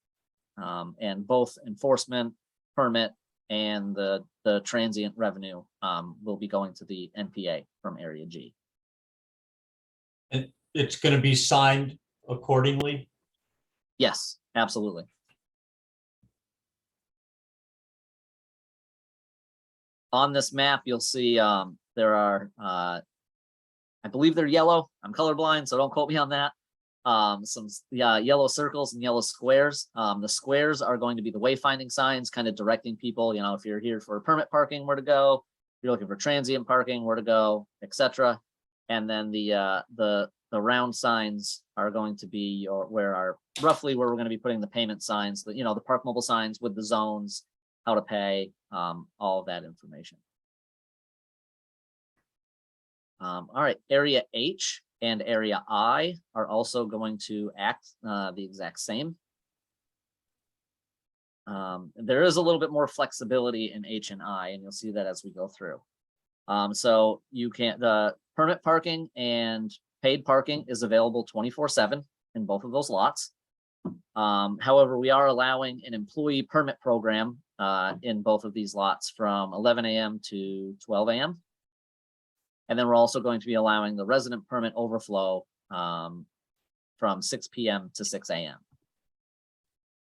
and both enforcement, permit, and the transient revenue will be going to the NPA from Area G.
And it's going to be signed accordingly.
Yes, absolutely. On this map, you'll see there are, I believe they're yellow. I'm colorblind, so don't quote me on that. Some yellow circles and yellow squares. The squares are going to be the wayfinding signs, kind of directing people, if you're here for permit parking, where to go. If you're looking for transient parking, where to go, etc. And then the round signs are going to be roughly where we're going to be putting the payment signs, the park mobile signs with the zones, how to pay, all of that information. All right, Area H and Area I are also going to act the exact same. There is a little bit more flexibility in H and I, and you'll see that as we go through. So the permit parking and paid parking is available 24/7 in both of those lots. However, we are allowing an employee permit program in both of these lots from 11 a.m. to 12 a.m. And then we're also going to be allowing the resident permit overflow from 6 p.m. to 6 a.m.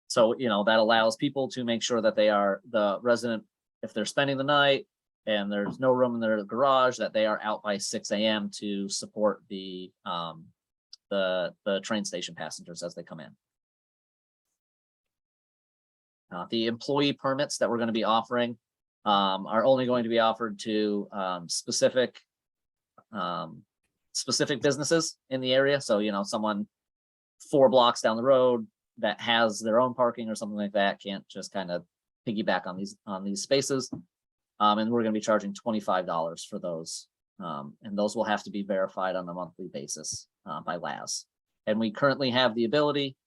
So, that allows people to make sure that they are the resident, if they're spending the night and there's no room in their garage, that they are out by 6 a.m. to support the train station passengers as they come in. The employee permits that we're going to be offering are only going to be offered to specific businesses in the area. So, someone 4 blocks down the road that has their own parking or something like that can't just kind of piggyback on these spaces. And we're going to be charging $25 for those. And those will have to be verified on a monthly basis by LAS. And we currently have the ability,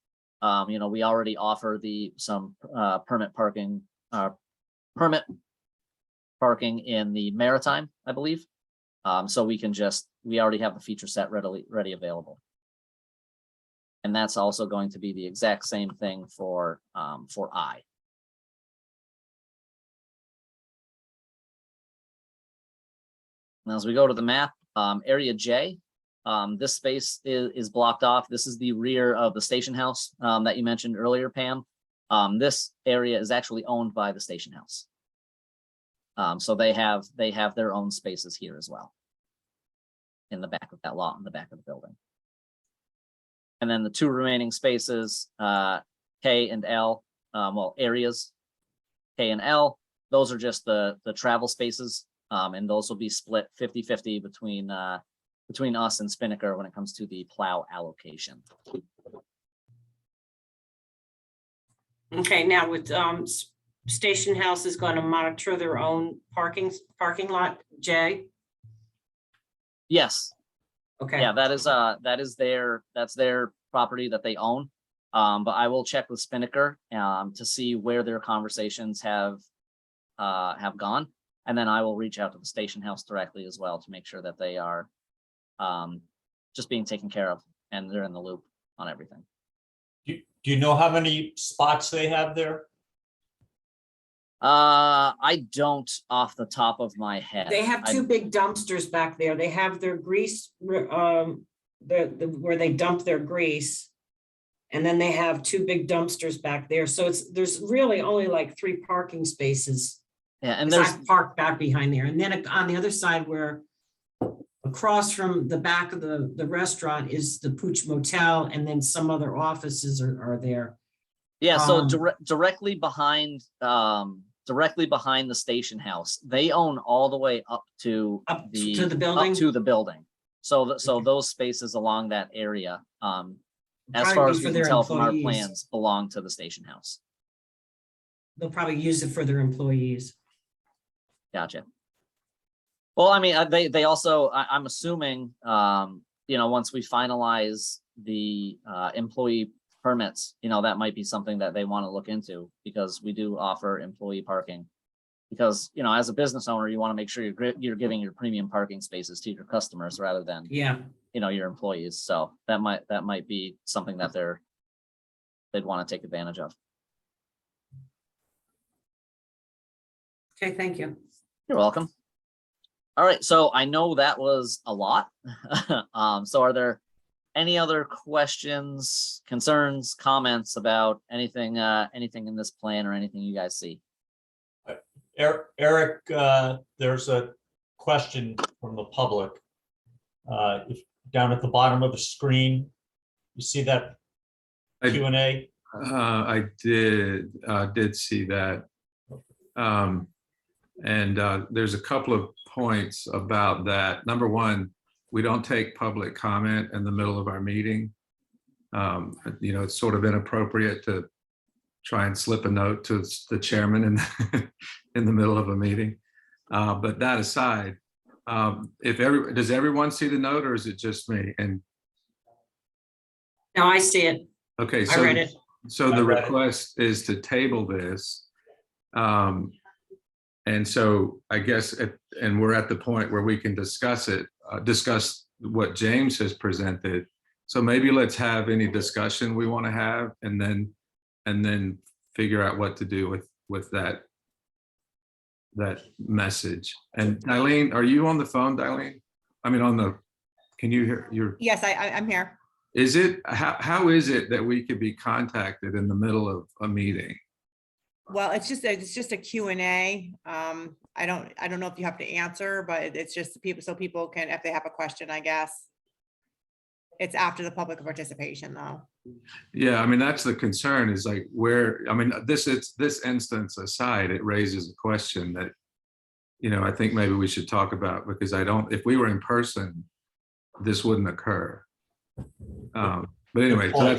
we already offer some permit parking in the Maritime, I believe. So we already have the feature set ready available. And that's also going to be the exact same thing for I. Now, as we go to the map, Area J, this space is blocked off. This is the rear of the station house that you mentioned earlier, Pam. This area is actually owned by the station house. So they have their own spaces here as well in the back of that lot, in the back of the building. And then the 2 remaining spaces, K and L, areas K and L, those are just the travel spaces. And those will be split 50-50 between us and Spinnaker when it comes to the plow allocation.
Okay, now with Station House is going to monitor their own parking lot, Jay?
Yes.
Okay.
Yeah, that's their property that they own. But I will check with Spinnaker to see where their conversations have gone. And then I will reach out to the station house directly as well to make sure that they are just being taken care of and they're in the loop on everything.
Do you know how many spots they have there?
I don't off the top of my head.
They have 2 big dumpsters back there. They have their grease, where they dump their grease. And then they have 2 big dumpsters back there. So there's really only like 3 parking spaces.
Yeah, and there's
parked back behind there. And then on the other side, where across from the back of the restaurant is the Pooch Motel, and then some other offices are there.
Yeah, so directly behind the station house, they own all the way up to the building. So those spaces along that area, as far as we can tell from our plans, belong to the station house.
they'll probably use it for their employees.
Gotcha. Well, I mean, they also, I'm assuming, once we finalize the employee permits, that might be something that they want to look into, because we do offer employee parking. Because, as a business owner, you want to make sure you're giving your premium parking spaces to your customers rather than,
Yeah,
your employees. So that might be something that they'd want to take advantage of.
okay, thank you.
You're welcome. All right, so I know that was a lot. So are there any other questions, concerns, comments about anything in this plan or anything you guys see?
Eric, there's a question from the public. If down at the bottom of the screen, you see that Q&A?
I did see that. And there's a couple of points about that. Number one, we don't take public comment in the middle of our meeting. It's sort of inappropriate to try and slip a note to the chairman in the middle of a meeting. But that aside, does everyone see the note, or is it just me? And
No, I see it.
okay,
I
so
read it.
so
I
the
read it.
request is to table this. And so I guess, and we're at the point where we can discuss it, discuss what James has presented. So maybe let's have any discussion we want to have, and then figure out what to do with that message. And Darlene, are you on the phone, Darlene? I mean, can you hear?
Yes, I'm here.
Is it, how is it that we could be contacted in the middle of a meeting?
Well, it's just a Q&A. I don't know if you have to answer, but it's just people, so people can, if they have a question, I guess. It's after the public participation though.
Yeah, I mean, that's the concern, is like this instance aside, it raises a question that, I think maybe we should talk about, because if we were in person, this wouldn't occur. But anyway, so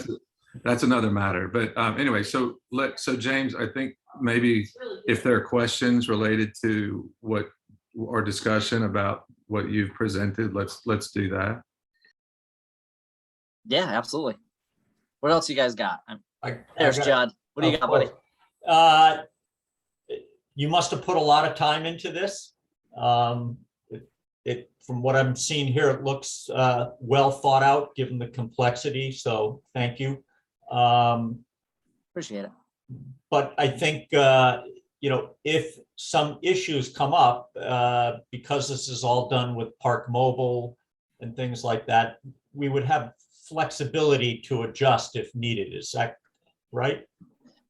that's another matter. But anyway, so James, I think maybe if there are questions related to or discussion about what you've presented, let's do that.
Yeah, absolutely. What else you guys got?
I
There's
got-
Judd. What do you got, buddy?
You must have put a lot of time into this. From what I'm seeing here, it looks well thought out, given the complexity. So thank you.
Appreciate it.
But I think, if some issues come up, because this is all done with Park Mobile and things like that, we would have flexibility to adjust if needed. Is that right?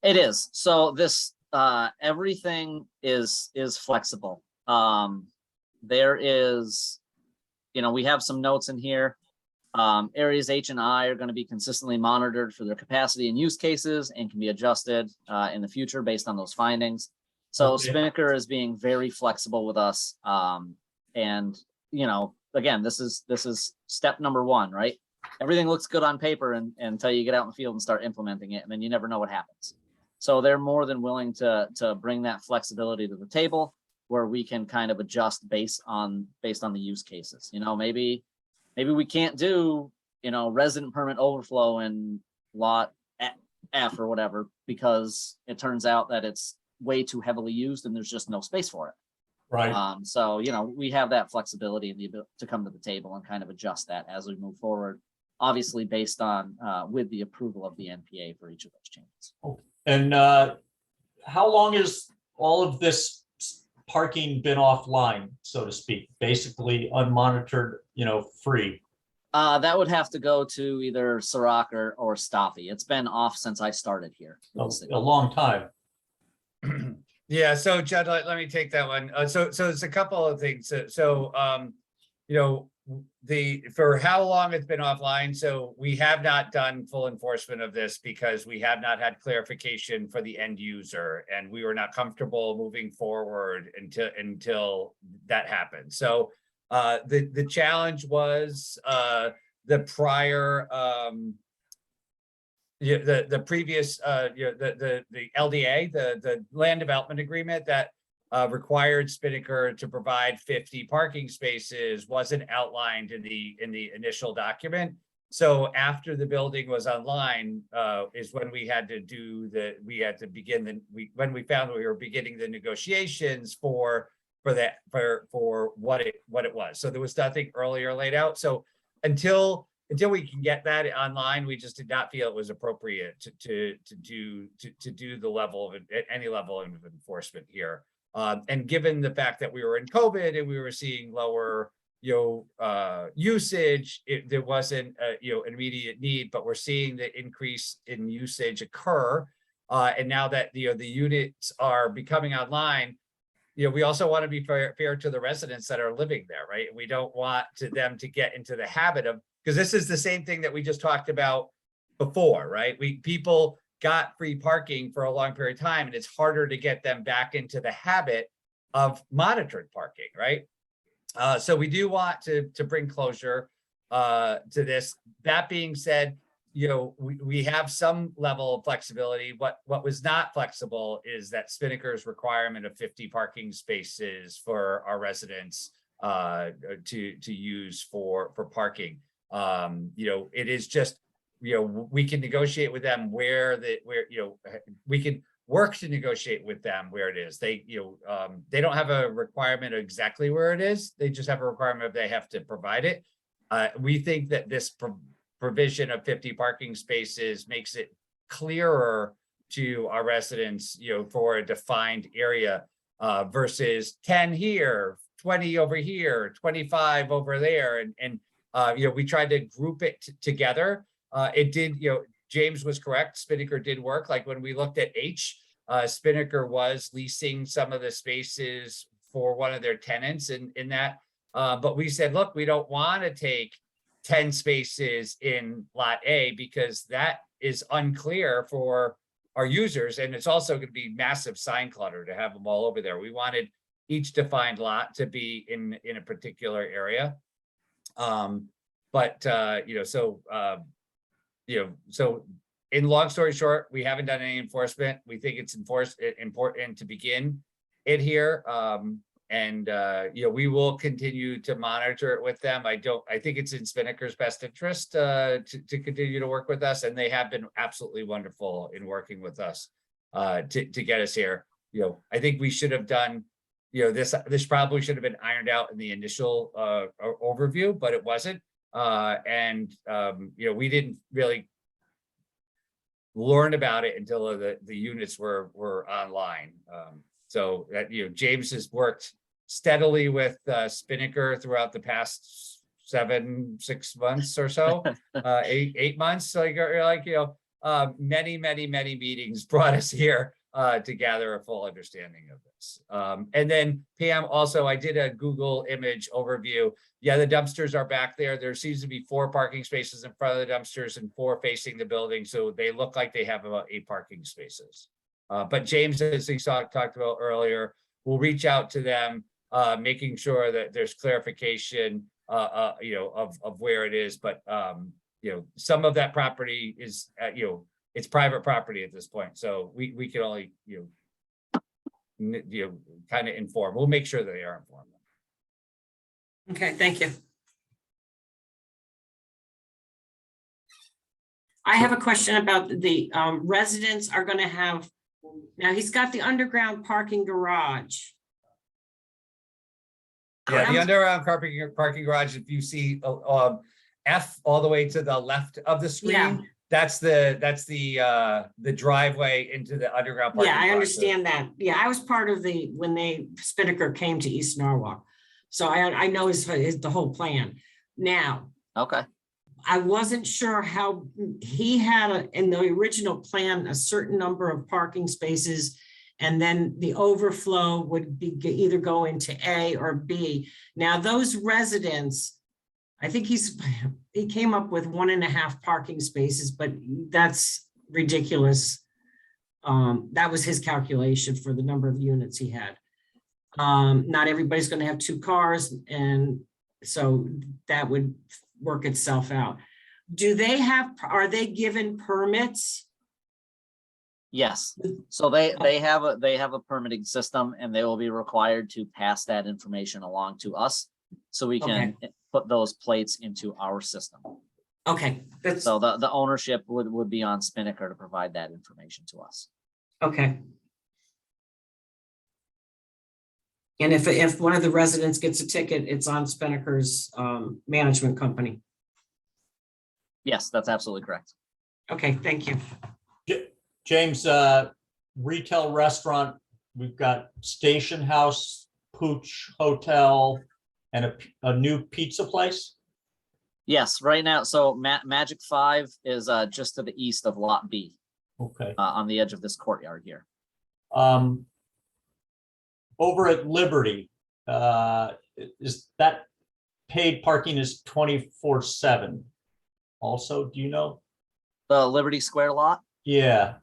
It is. So this, everything is flexible. There is, we have some notes in here. Areas H and I are going to be consistently monitored for their capacity and use cases and can be adjusted in the future based on those findings. So
Okay.
Spinnaker is being very flexible with us. And, again, this is step number one, right? Everything looks good on paper until you get out in the field and start implementing it, and then you never know what happens. So they're more than willing to bring that flexibility to the table, where we can kind of adjust based on the use cases. Maybe we can't do, resident permit overflow in lot F or whatever, because it turns out that it's way too heavily used and there's just no space for it.
Right.
So, we have that flexibility and the ability to come to the table and kind of adjust that as we move forward, obviously based on, with the approval of the NPA for each of those changes.
And how long has all of this parking been offline, so to speak, basically unmonitored, free?
That would have to go to either Sirac or Staffy. It's been off since I started here.
A long time.
Yeah, so Judd, let me take that one. So it's a couple of things. For how long it's been offline, so we have not done full enforcement of this because we have not had clarification for the end user, and we were not comfortable moving forward until that happened. So the challenge was the prior yeah, the previous, the LDA, the land development agreement that required Spinnaker to provide 50 parking spaces wasn't outlined in the initial document. So after the building was online, is when we had to begin when we found that we were beginning the negotiations for what it was. So there was nothing earlier laid out. So until we can get that online, we just did not feel it was appropriate to do the level of any level of enforcement here. And given the fact that we were in COVID and we were seeing lower usage, there wasn't an immediate need, but we're seeing the increase in usage occur. And now that the units are becoming online, we also want to be fair to the residents that are living there, right? We don't want them to get into the habit of, because this is the same thing that we just talked about before, right? People got free parking for a long period of time, and it's harder to get them back into the habit of monitored parking, right? So we do want to bring closure to this. That being said, we have some level of flexibility. What was not flexible is that Spinnaker's requirement of 50 parking spaces for our residents to use for parking. It is just, we can negotiate with them we can work to negotiate with them where it is. They don't have a requirement of exactly where it is. They just have a requirement of they have to provide it. We think that this provision of 50 parking spaces makes it clearer to our residents, for a defined area versus 10 here, 20 over here, 25 over there. And we tried to group it together. It did, James was correct. Spinnaker did work. Like when we looked at H, Spinnaker was leasing some of the spaces for one of their tenants in that. But we said, look, we don't want to take 10 spaces in lot A because that is unclear for our users. And it's also going to be massive sign clutter to have them all over there. We wanted each defined lot to be in a particular area. So in long story short, we haven't done any enforcement. We think it's important to begin it here. We will continue to monitor it with them. I think it's in Spinnaker's best interest to continue to work with us. And they have been absolutely wonderful in working with us to get us here. I think we should have done, this probably should have been ironed out in the initial overview, but it wasn't. We didn't really learn about it until the units were online. So that, James has worked steadily with Spinnaker throughout the past 6 months or so, 8 months. Many meetings brought us here to gather a full understanding of this. And then Pam, also, I did a Google image overview. Yeah, the dumpsters are back there. There seems to be 4 parking spaces in front of the dumpsters and 4 facing the building. So they look like they have about 8 parking spaces. But James, as we talked about earlier, will reach out to them, making sure that there's clarification, of where it is. But, some of that property is, it's private property at this point. So we can only, kind of inform. We'll make sure that they are informed.
Okay, thank you. I have a question about the residents are going to have, now he's got the underground parking garage.
Yeah, the underground parking garage, if you see F all the way to the left of the screen,
Yeah.
that's the driveway into the underground parking
Yeah, I
garage.
understand that. Yeah, I was part of when Spinnaker came to East Norwalk. So I know the whole plan. Now,
Okay.
I wasn't sure how he had in the original plan, a certain number of parking spaces, and then the overflow would be either go into A or B. Now, those residents, I think he came up with 1.5 parking spaces, but that's ridiculous. That was his calculation for the number of units he had. Not everybody's going to have 2 cars, and so that would work itself out. are they given permits?
Yes, so they have a permitting system and they will be required to pass that information along to us. So we can put those plates into our system.
Okay, that's,
So the ownership would be on Spinnaker to provide that information to us.
okay. And if one of the residents gets a ticket, it's on Spinnaker's management company.
Yes, that's absolutely correct.
Okay, thank you.
James, retail restaurant, we've got Station House, Pooch Hotel, and a new pizza place.
Yes, right now, so Magic 5 is just to the east of Lot B,
Okay.
on the edge of this courtyard here.
Over at Liberty, is that paid parking is 24/7? Also, do you know?
The Liberty Square lot,
Yeah,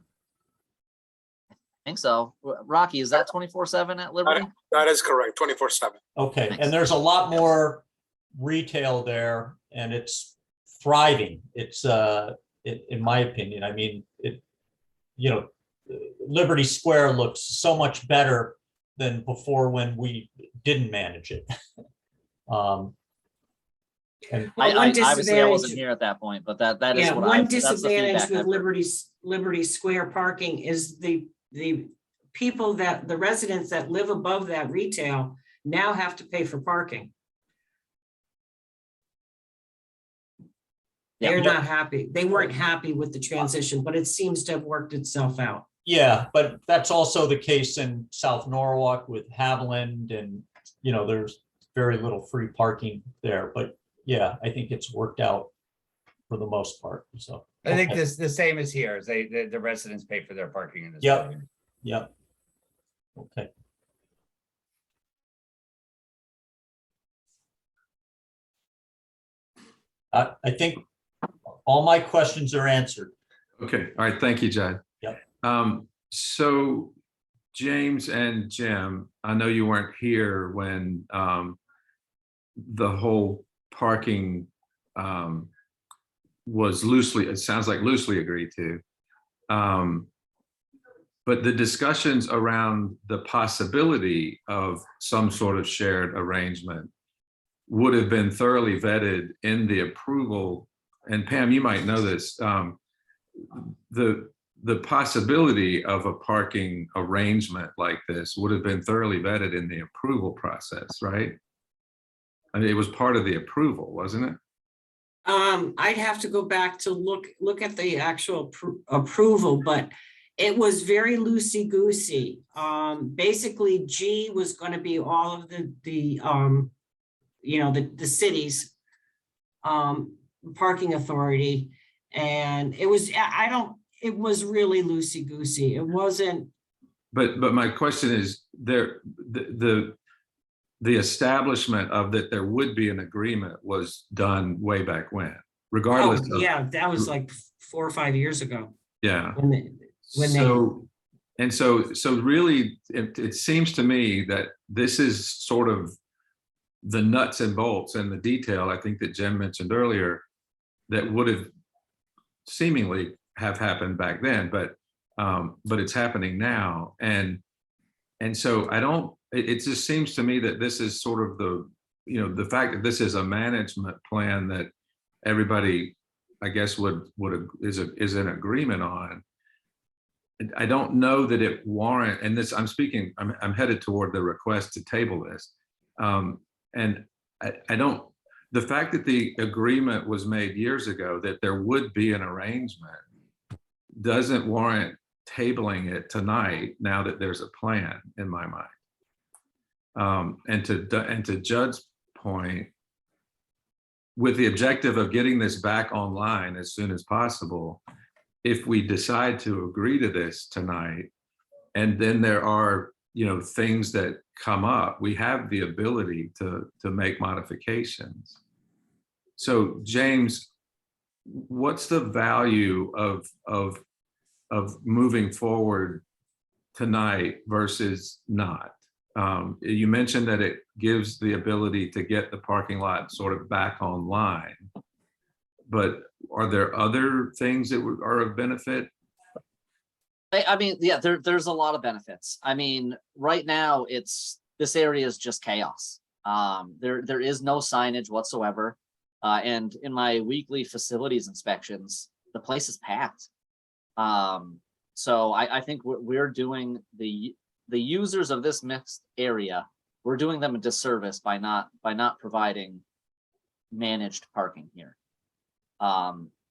I think so. Rocky, is that 24/7 at Liberty?
That is correct, 24/7.
okay.
Thanks.
And there's a lot more retail there and it's thriving. It's, in my opinion, I mean, Liberty Square looks so much better than before when we didn't manage it. And
Well, one
Obviously I wasn't
disadvantage-
here at that point, but that is
Yeah,
what
one
that's the
disadvantage
feedback
with
I've heard.
Liberty Square parking is the people the residents that live above that retail now have to pay for parking.
Yeah.
They're not happy. They weren't happy with the transition, but it seems to have worked itself out.
yeah, but that's also the case in South Norwalk with Haviland and, there's very little free parking there, but yeah, I think it's worked out for the most part, so.
I think
okay.
the same as here, is the residents pay for their parking in this.
Yep.
building.
Yep. Okay. I think all my questions are answered.
Okay, all right, thank you, Judd.
Yep.
So James and Jim, I know you weren't here when the whole parking was loosely, it sounds like loosely agreed to. But the discussions around the possibility of some sort of shared arrangement would have been thoroughly vetted in the approval. And Pam, you might know this. The possibility of a parking arrangement like this would have been thoroughly vetted in the approval process, right? I mean, it was part of the approval, wasn't it?
I'd have to go back to look at the actual approval, but it was very loosey-goosey. Basically, G was going to be all of the city's parking authority, and it was it was really loosey-goosey. It wasn't.
But my question is, the establishment of that there would be an agreement was done way back when, regardless of.
Yeah, that was like 4 or 5 years ago.
Yeah.
So
really, it seems to me that this is sort of the nuts and bolts and the detail, I think that Jim mentioned earlier, that would have seemingly have happened back then, but it's happening now. And so it just seems to me that this is sort of the fact that this is a management plan that everybody, I guess, is in agreement on. I don't know that it warrant, and this I'm headed toward the request to table this. And the fact that the agreement was made years ago that there would be an arrangement doesn't warrant tabling it tonight now that there's a plan in my mind. And to Judd's point, with the objective of getting this back online as soon as possible, if we decide to agree to this tonight, and then there are, things that come up, we have the ability to make modifications. So James, what's the value of moving forward tonight versus not? You mentioned that it gives the ability to get the parking lot sort of back online, but are there other things that are of benefit?
I mean, yeah, there's a lot of benefits. I mean, right now this area is just chaos. There is no signage whatsoever. And in my weekly facilities inspections, the place is packed. So I think we're doing the users of this mixed area, we're doing them a disservice by not providing managed parking here.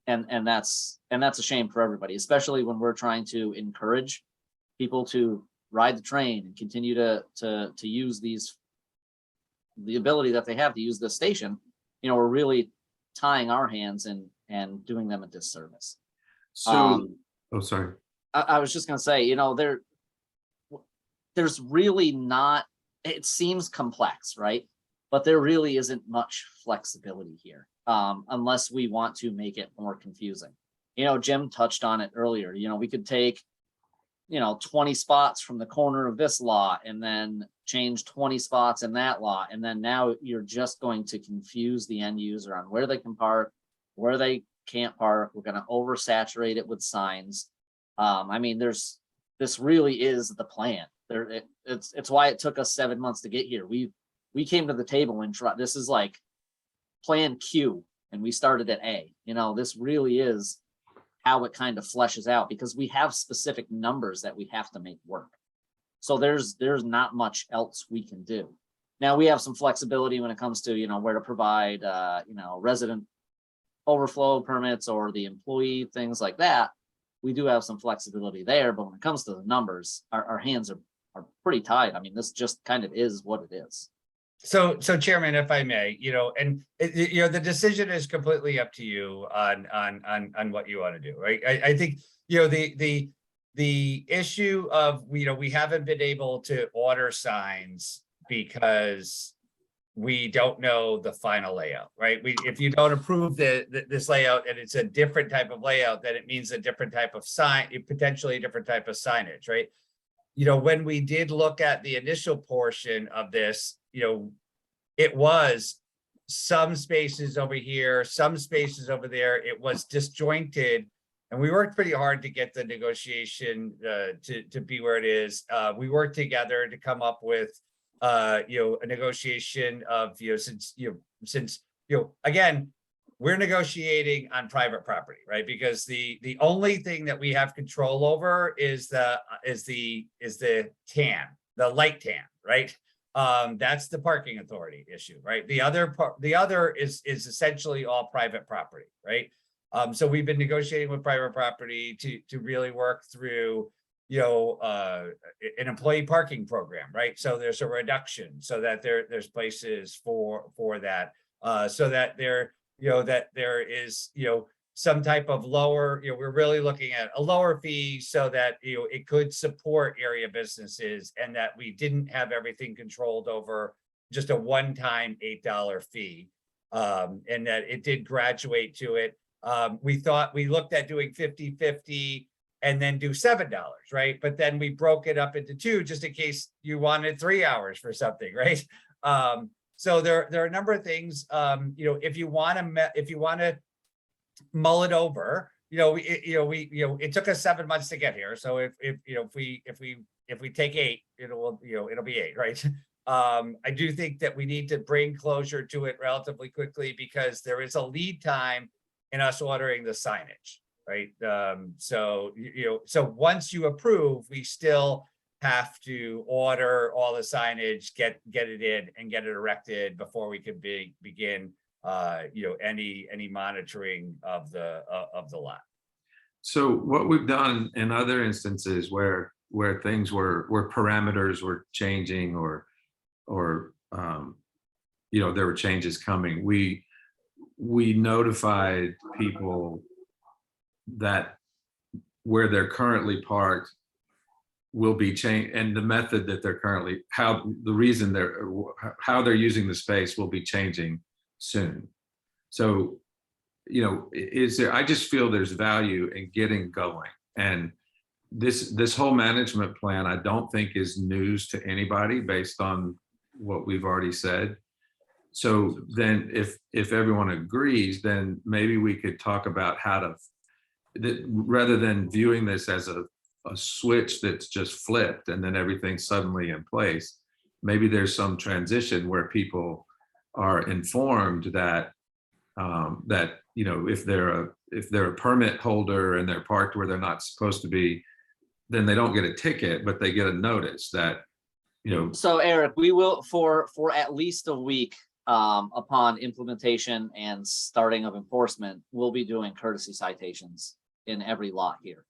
And that's a shame for everybody, especially when we're trying to encourage people to ride the train and continue to use the ability that they have to use this station. You know, we're really tying our hands and doing them a disservice.
So, oh, sorry.
I was just gonna say, you know, there's really not, it seems complex, right? But there really isn't much flexibility here, unless we want to make it more confusing. You know, Jim touched on it earlier. You know, we could take, 20 spots from the corner of this lot and then change 20 spots in that lot. And then now you're just going to confuse the end user on where they can park, where they can't park. We're going to oversaturate it with signs. I mean, this really is the plan. It's why it took us 7 months to get here. We came to the table and this is like plan Q and we started at A. You know, this really is how it kind of fleshes out because we have specific numbers that we have to make work. So there's not much else we can do. Now we have some flexibility when it comes to, where to provide, resident overflow permits or the employee, things like that. We do have some flexibility there, but when it comes to the numbers, our hands are pretty tied. I mean, this just kind of is what it is.
So Chairman, if I may, and the decision is completely up to you on what you want to do, right? I think, the issue of, we haven't been able to order signs because we don't know the final layout, right? If you don't approve this layout and it's a different type of layout, then it means a different type of sign, potentially a different type of signage, right? When we did look at the initial portion of this, it was some spaces over here, some spaces over there. It was disjointed. And we worked pretty hard to get the negotiation to be where it is. We worked together to come up with a negotiation of, since again, we're negotiating on private property, right? Because the only thing that we have control over is the tan, the light tan, right? That's the parking authority issue, right? The other is essentially all private property, right? So we've been negotiating with private property to really work through, an employee parking program, right? So there's a reduction so that there's places for that, so that there is, some type of lower, we're really looking at a lower fee so that, it could support area businesses and that we didn't have everything controlled over just a one-time $8 fee. And that it did graduate to it. We looked at doing 50/50 and then do $7, right? But then we broke it up into two just in case you wanted 3 hours for something, right? So there are a number of things, if you want to mull it over, it took us 7 months to get here. So if we take 8, it'll be 8, right? I do think that we need to bring closure to it relatively quickly because there is a lead time in us ordering the signage, right? So once you approve, we still have to order all the signage, get it in and get it erected before we can begin any monitoring of the lot.
So what we've done in other instances where things where parameters were changing or there were changes coming, we notified people that where they're currently parked will be changed, and the method that they're currently, how they're using the space will be changing soon. So, I just feel there's value in getting going. And this whole management plan, I don't think is news to anybody based on what we've already said. so then if everyone agrees, then maybe we could talk about how to, that rather than viewing this as a switch that's just flipped and then everything's suddenly in place, maybe there's some transition where people are informed that that, you know, if they're a permit holder and they're parked where they're not supposed to be, then they don't get a ticket, but they get a notice that, you know,
So Eric, we will for at least a week upon implementation and starting of enforcement, we'll be doing courtesy citations in every lot here.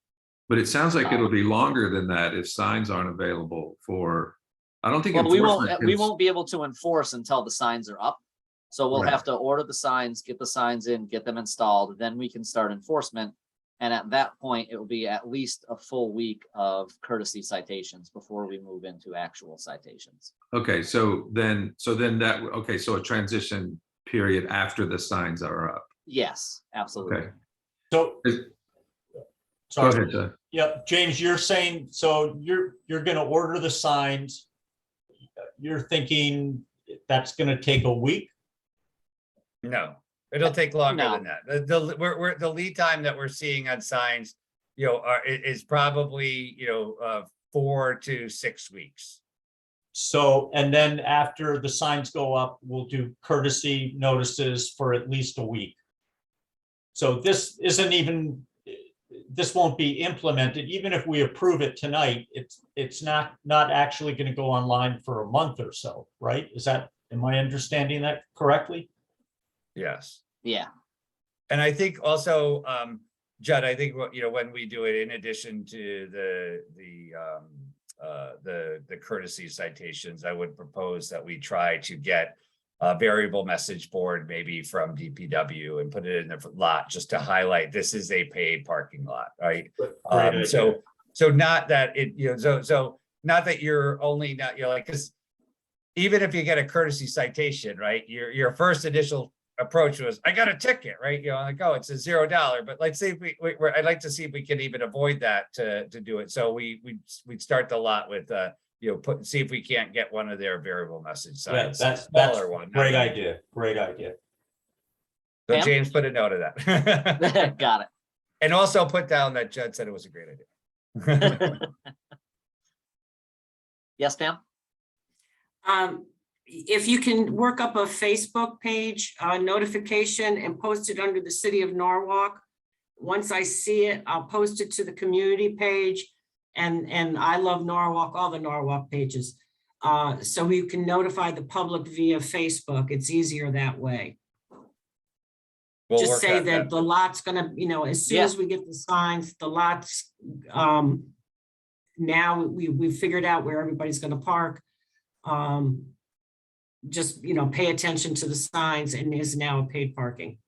but it sounds like it'll be longer than that if signs aren't available for, I don't think.
Well, we
enforcement
won't be able to enforce until the signs are up. So we'll
Right.
have to order the signs, get the signs in, get them installed, then we can start enforcement. And at that point, it will be at least a full week of courtesy citations before we move into actual citations.
Okay, so then that, okay, so a transition period after the signs are up.
Yes, absolutely.
Okay.
So.
Is- Go
Sorry.
ahead, Jeff.
Yep, James, you're saying, so you're gonna order the signs. You're thinking that's gonna take a week?
No, it'll take longer
No.
than that. The lead time that we're seeing on signs, is probably, 4 to 6 weeks.
So, and then after the signs go up, we'll do courtesy notices for at least a week. So this isn't even, this won't be implemented, even if we approve it tonight, it's not actually gonna go online for a month or so, right? Am I understanding that correctly?
Yes.
Yeah,
And I think also, Judd, I think when we do it, in addition to the courtesy citations, I would propose that we try to get a variable message board, maybe from DPW, and put it in the lot just to highlight this is a paid parking lot, right? So not that so not that you're only not, because even if you get a courtesy citation, right, your first initial approach was, I got a ticket, right? Like, oh, it's a $0, but let's see if I'd like to see if we can even avoid that to do it. So we'd start the lot with, see if we can't get one of their variable message
Yeah,
signs.
that's
smaller one.
great idea, great idea.
So
Pam?
James, put a note of that.
got
And also put down that Judd said it was a great idea.
it. Yes, Pam?
If you can work up a Facebook page, notification and post it under the city of Norwalk. Once I see it, I'll post it to the community page. And I love Norwalk, all the Norwalk pages. So you can notify the public via Facebook. It's easier that way.
We'll
Just
work
say
on
that the lot's gonna, as soon
Yeah.
as we get the signs, the lots, now we've figured out where everybody's gonna park. Just, pay attention to the signs and is now a paid parking.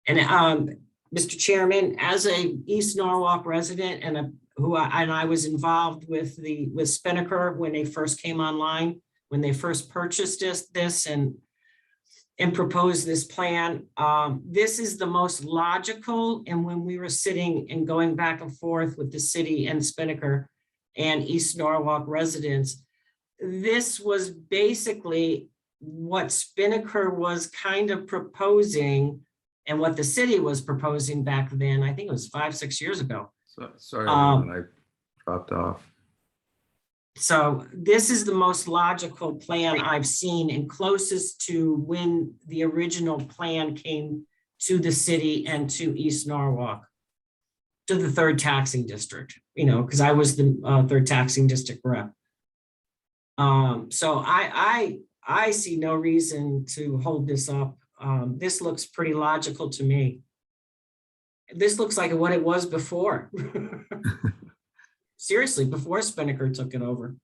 And, Mr. Chairman, as a East Norwalk resident and I was involved with Spinnaker when they first came online, when they first purchased this and proposed this plan. This is the most logical. And when we were sitting and going back and forth with the city and Spinnaker and East Norwalk residents, this was basically what Spinnaker was kind of proposing and what the city was proposing back then. I think it was 5-6 years ago.
So, sorry, everyone, I dropped off.
So this is the most logical plan I've seen and closest to when the original plan came to the city and to East Norwalk, to the 3rd taxing district, because I was the 3rd taxing district rep. So I see no reason to hold this up. This looks pretty logical to me. This looks like what it was before. Seriously, before Spinnaker took it over.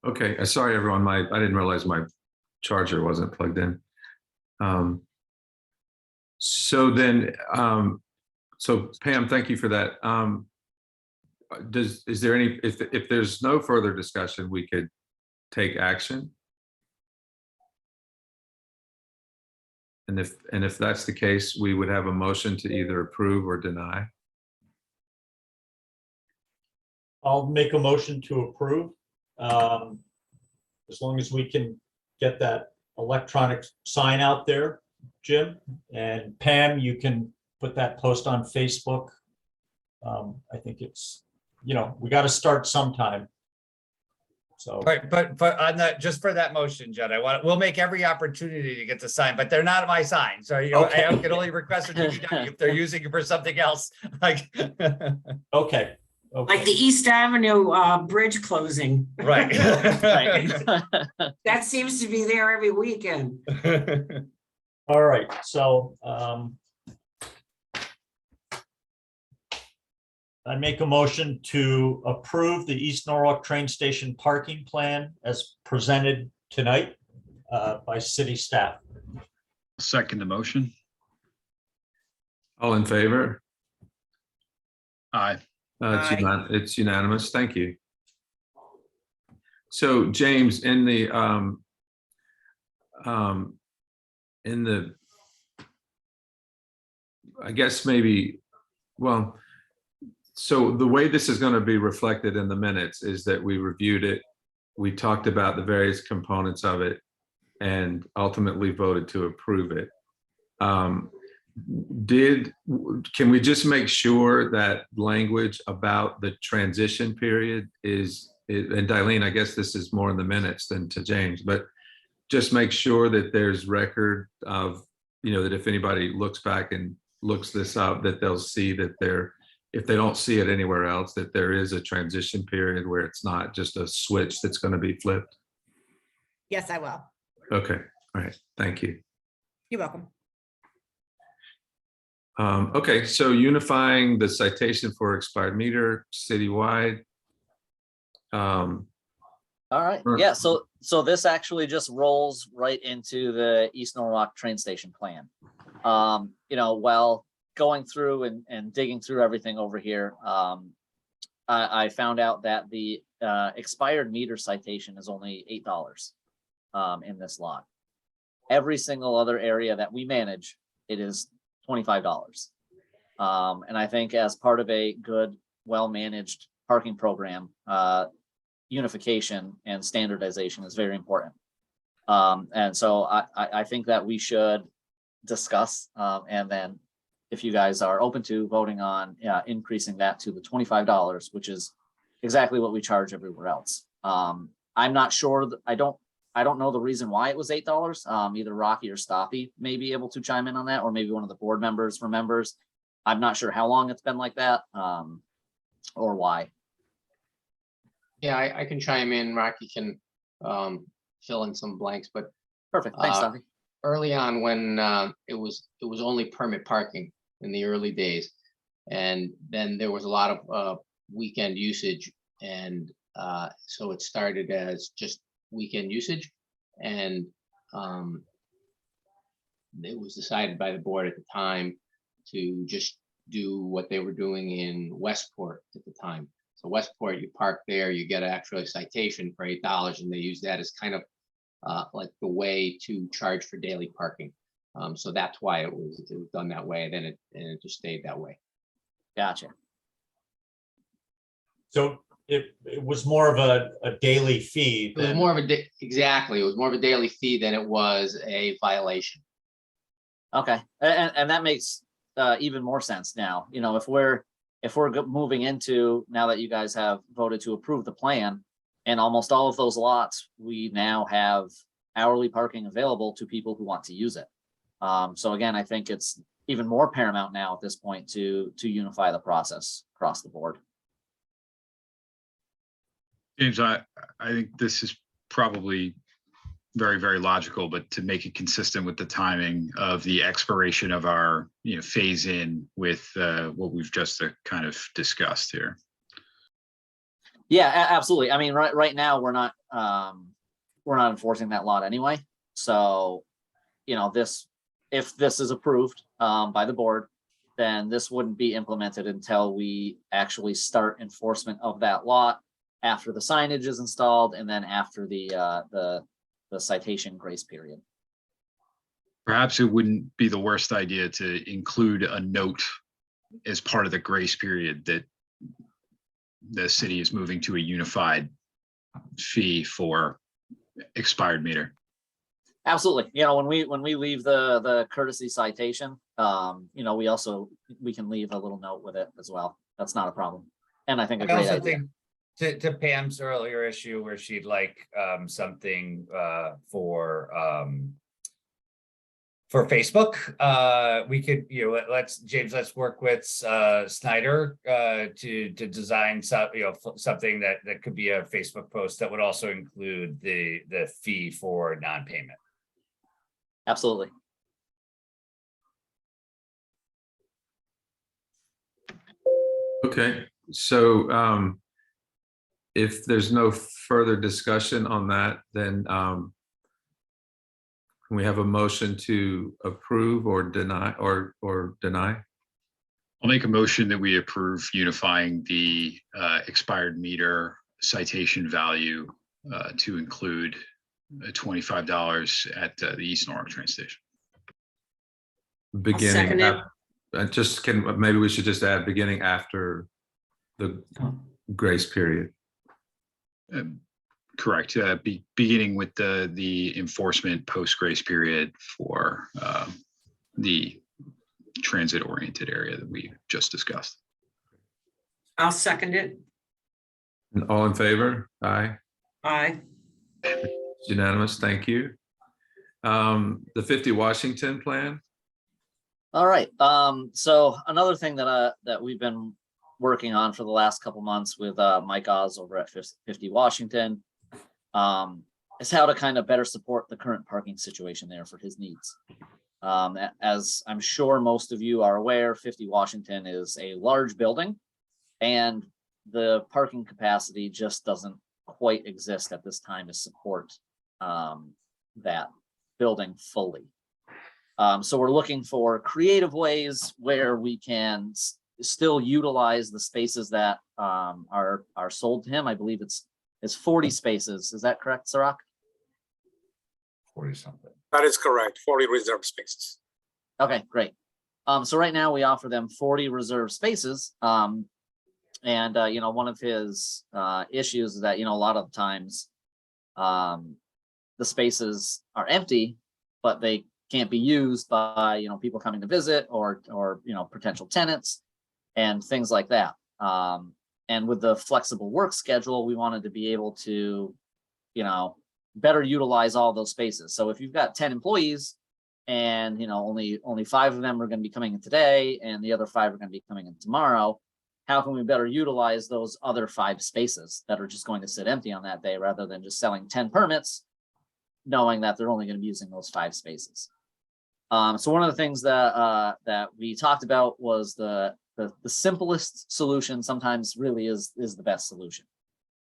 Okay, sorry, everyone, I didn't realize my charger wasn't plugged in. So then, so Pam, thank you for that. Is there any, if there's no further discussion, we could take action? And if that's the case, we would have a motion to either approve or deny.
I'll make a motion to approve. As long as we can get that electronic sign out there, Jim, and Pam, you can put that post on Facebook. I think it's, we got to start sometime. So,
Right, but on that, just for that motion, Judd, we'll make every opportunity to get the sign, but they're not my signs. So
Okay.
I can only request it to be done if they're using it for something else. Like,
okay.
Like the East Avenue bridge closing.
right.
That seems to be there every weekend.
All right, so I make a motion to approve the East Norwalk train station parking plan as presented tonight by city staff.
Second the motion.
All in favor?
Aye.
It's unanimous. Thank you. So James, in the I guess maybe, well, so the way this is going to be reflected in the minutes is that we reviewed it, we talked about the various components of it, and ultimately voted to approve it. Can we just make sure that language about the transition period is, and Darlene, I guess this is more in the minutes than to James, but just make sure that there's record of, that if anybody looks back and looks this up, that they'll see that if they don't see it anywhere else, that there is a transition period where it's not just a switch that's going to be flipped.
Yes, I will.
Okay, all right, thank you.
You're welcome.
Okay, so unifying the citation for expired meter citywide.
All right, yeah, so this actually just rolls right into the East Norwalk train station plan. While going through and digging through everything over here, I found out that the expired meter citation is only $8 in this lot. Every single other area that we manage, it is $25. And I think as part of a good, well-managed parking program, unification and standardization is very important. And so I think that we should discuss, and then if you guys are open to voting on increasing that to the $25, which is exactly what we charge everywhere else. I'm not sure, I don't know the reason why it was $8. Either Rocky or Stoppy may be able to chime in on that, or maybe one of the board members remembers. I'm not sure how long it's been like that, or why.
Yeah, I can chime in. Rocky can fill in some blanks, but
Perfect, thanks, Stoppy.
early on when it was only permit parking in the early days, and then there was a lot of weekend usage, and so it started as just weekend usage, and it was decided by the board at the time to just do what they were doing in Westport at the time. So Westport, you park there, you get actually a citation for $8, and they use that as kind of like the way to charge for daily parking. So that's why it was done that way, and then it just stayed that way.
Gotcha.
So it was more of a daily fee.
It was more of a exactly. It was more of a daily fee than it was a violation.
Okay, and that makes even more sense now. If we're moving into, now that you guys have voted to approve the plan, and almost all of those lots, we now have hourly parking available to people who want to use it. So again, I think it's even more paramount now at this point to unify the process across the board.
James, I think this is probably very, very logical, but to make it consistent with the timing of the expiration of our, phase in with what we've just kind of discussed here.
Yeah, absolutely. I mean, right now we're not enforcing that lot anyway. So, if this is approved by the board, then this wouldn't be implemented until we actually start enforcement of that lot, after the signage is installed, and then after the citation grace period.
Perhaps it wouldn't be the worst idea to include a note as part of the grace period that the city is moving to a unified fee for expired meter.
Absolutely. You know, when we leave the courtesy citation, you know, we can leave a little note with it as well. That's not a problem. And I think a
I
great
also
idea.
think to Pam's earlier issue where she'd like something for Facebook, we could, you know, let's work with Snyder to design some, you know, something that could be a Facebook post that would also include the fee for non-payment.
Absolutely.
Okay, so if there's no further discussion on that, then can we have a motion to approve or deny or deny?
I'll make a motion that we approve unifying the expired meter citation value to include $25 at the East Norwalk train station.
Beginning,
second it.
maybe we should just add beginning after the grace period.
Correct. Beginning with the enforcement post grace period for the transit oriented area that we just discussed.
I'll second it.
All in favor? Aye.
Aye.
It's unanimous. Thank you. The 50 Washington plan.
All right. So another thing that we've been working on for the last couple months with Mike Oz over at 50 Washington is how to kind of better support the current parking situation there for his needs. As I'm sure most of you are aware, 50 Washington is a large building and the parking capacity just doesn't quite exist at this time to support that building fully. So we're looking for creative ways where we can still utilize the spaces that are sold to him. I believe it's 40 spaces. Is that correct, Sarak?
40 something.
That is correct, 40 reserved spaces.
Okay, great. So right now we offer them 40 reserved spaces. And you know, one of his issues is that, you know, a lot of times the spaces are empty, but they can't be used by, you know, people coming to visit or you know, potential tenants and things like that. And with the flexible work schedule, we wanted to be able to, you know, better utilize all those spaces. So if you've got 10 employees and, you know, only 5 of them are going to be coming in today and the other 5 are going to be coming in tomorrow, how can we better utilize those other 5 spaces that are just going to sit empty on that day rather than just selling 10 permits, knowing that they're only going to be using those 5 spaces. So one of the things that we talked about was the simplest solution sometimes really is the best solution.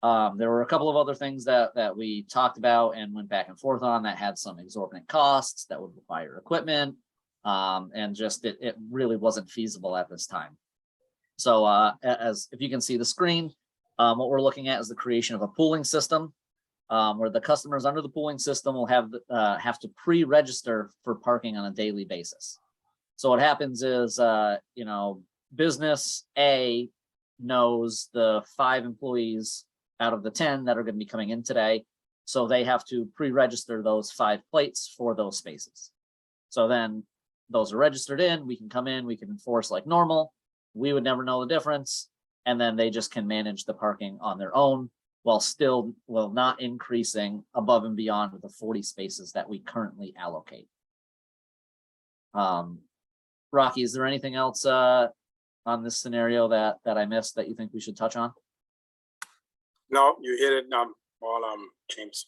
There were a couple of other things that we talked about and went back and forth on that had some exorbitant costs that would require equipment, and just it really wasn't feasible at this time. So as if you can see the screen, what we're looking at is the creation of a pooling system where the customers under the pooling system will have to pre-register for parking on a daily basis. So what happens is, you know, business A knows the 5 employees out of the 10 that are going to be coming in today. So they have to pre-register those 5 plates for those spaces. So then those are registered in, we can come in, we can enforce like normal. We would never know the difference. And then they just can manage the parking on their own while still not increasing above and beyond the 40 spaces that we currently allocate. Rocky, is there anything else on this scenario that I missed that you think we should touch on?
No, you hit it all, James.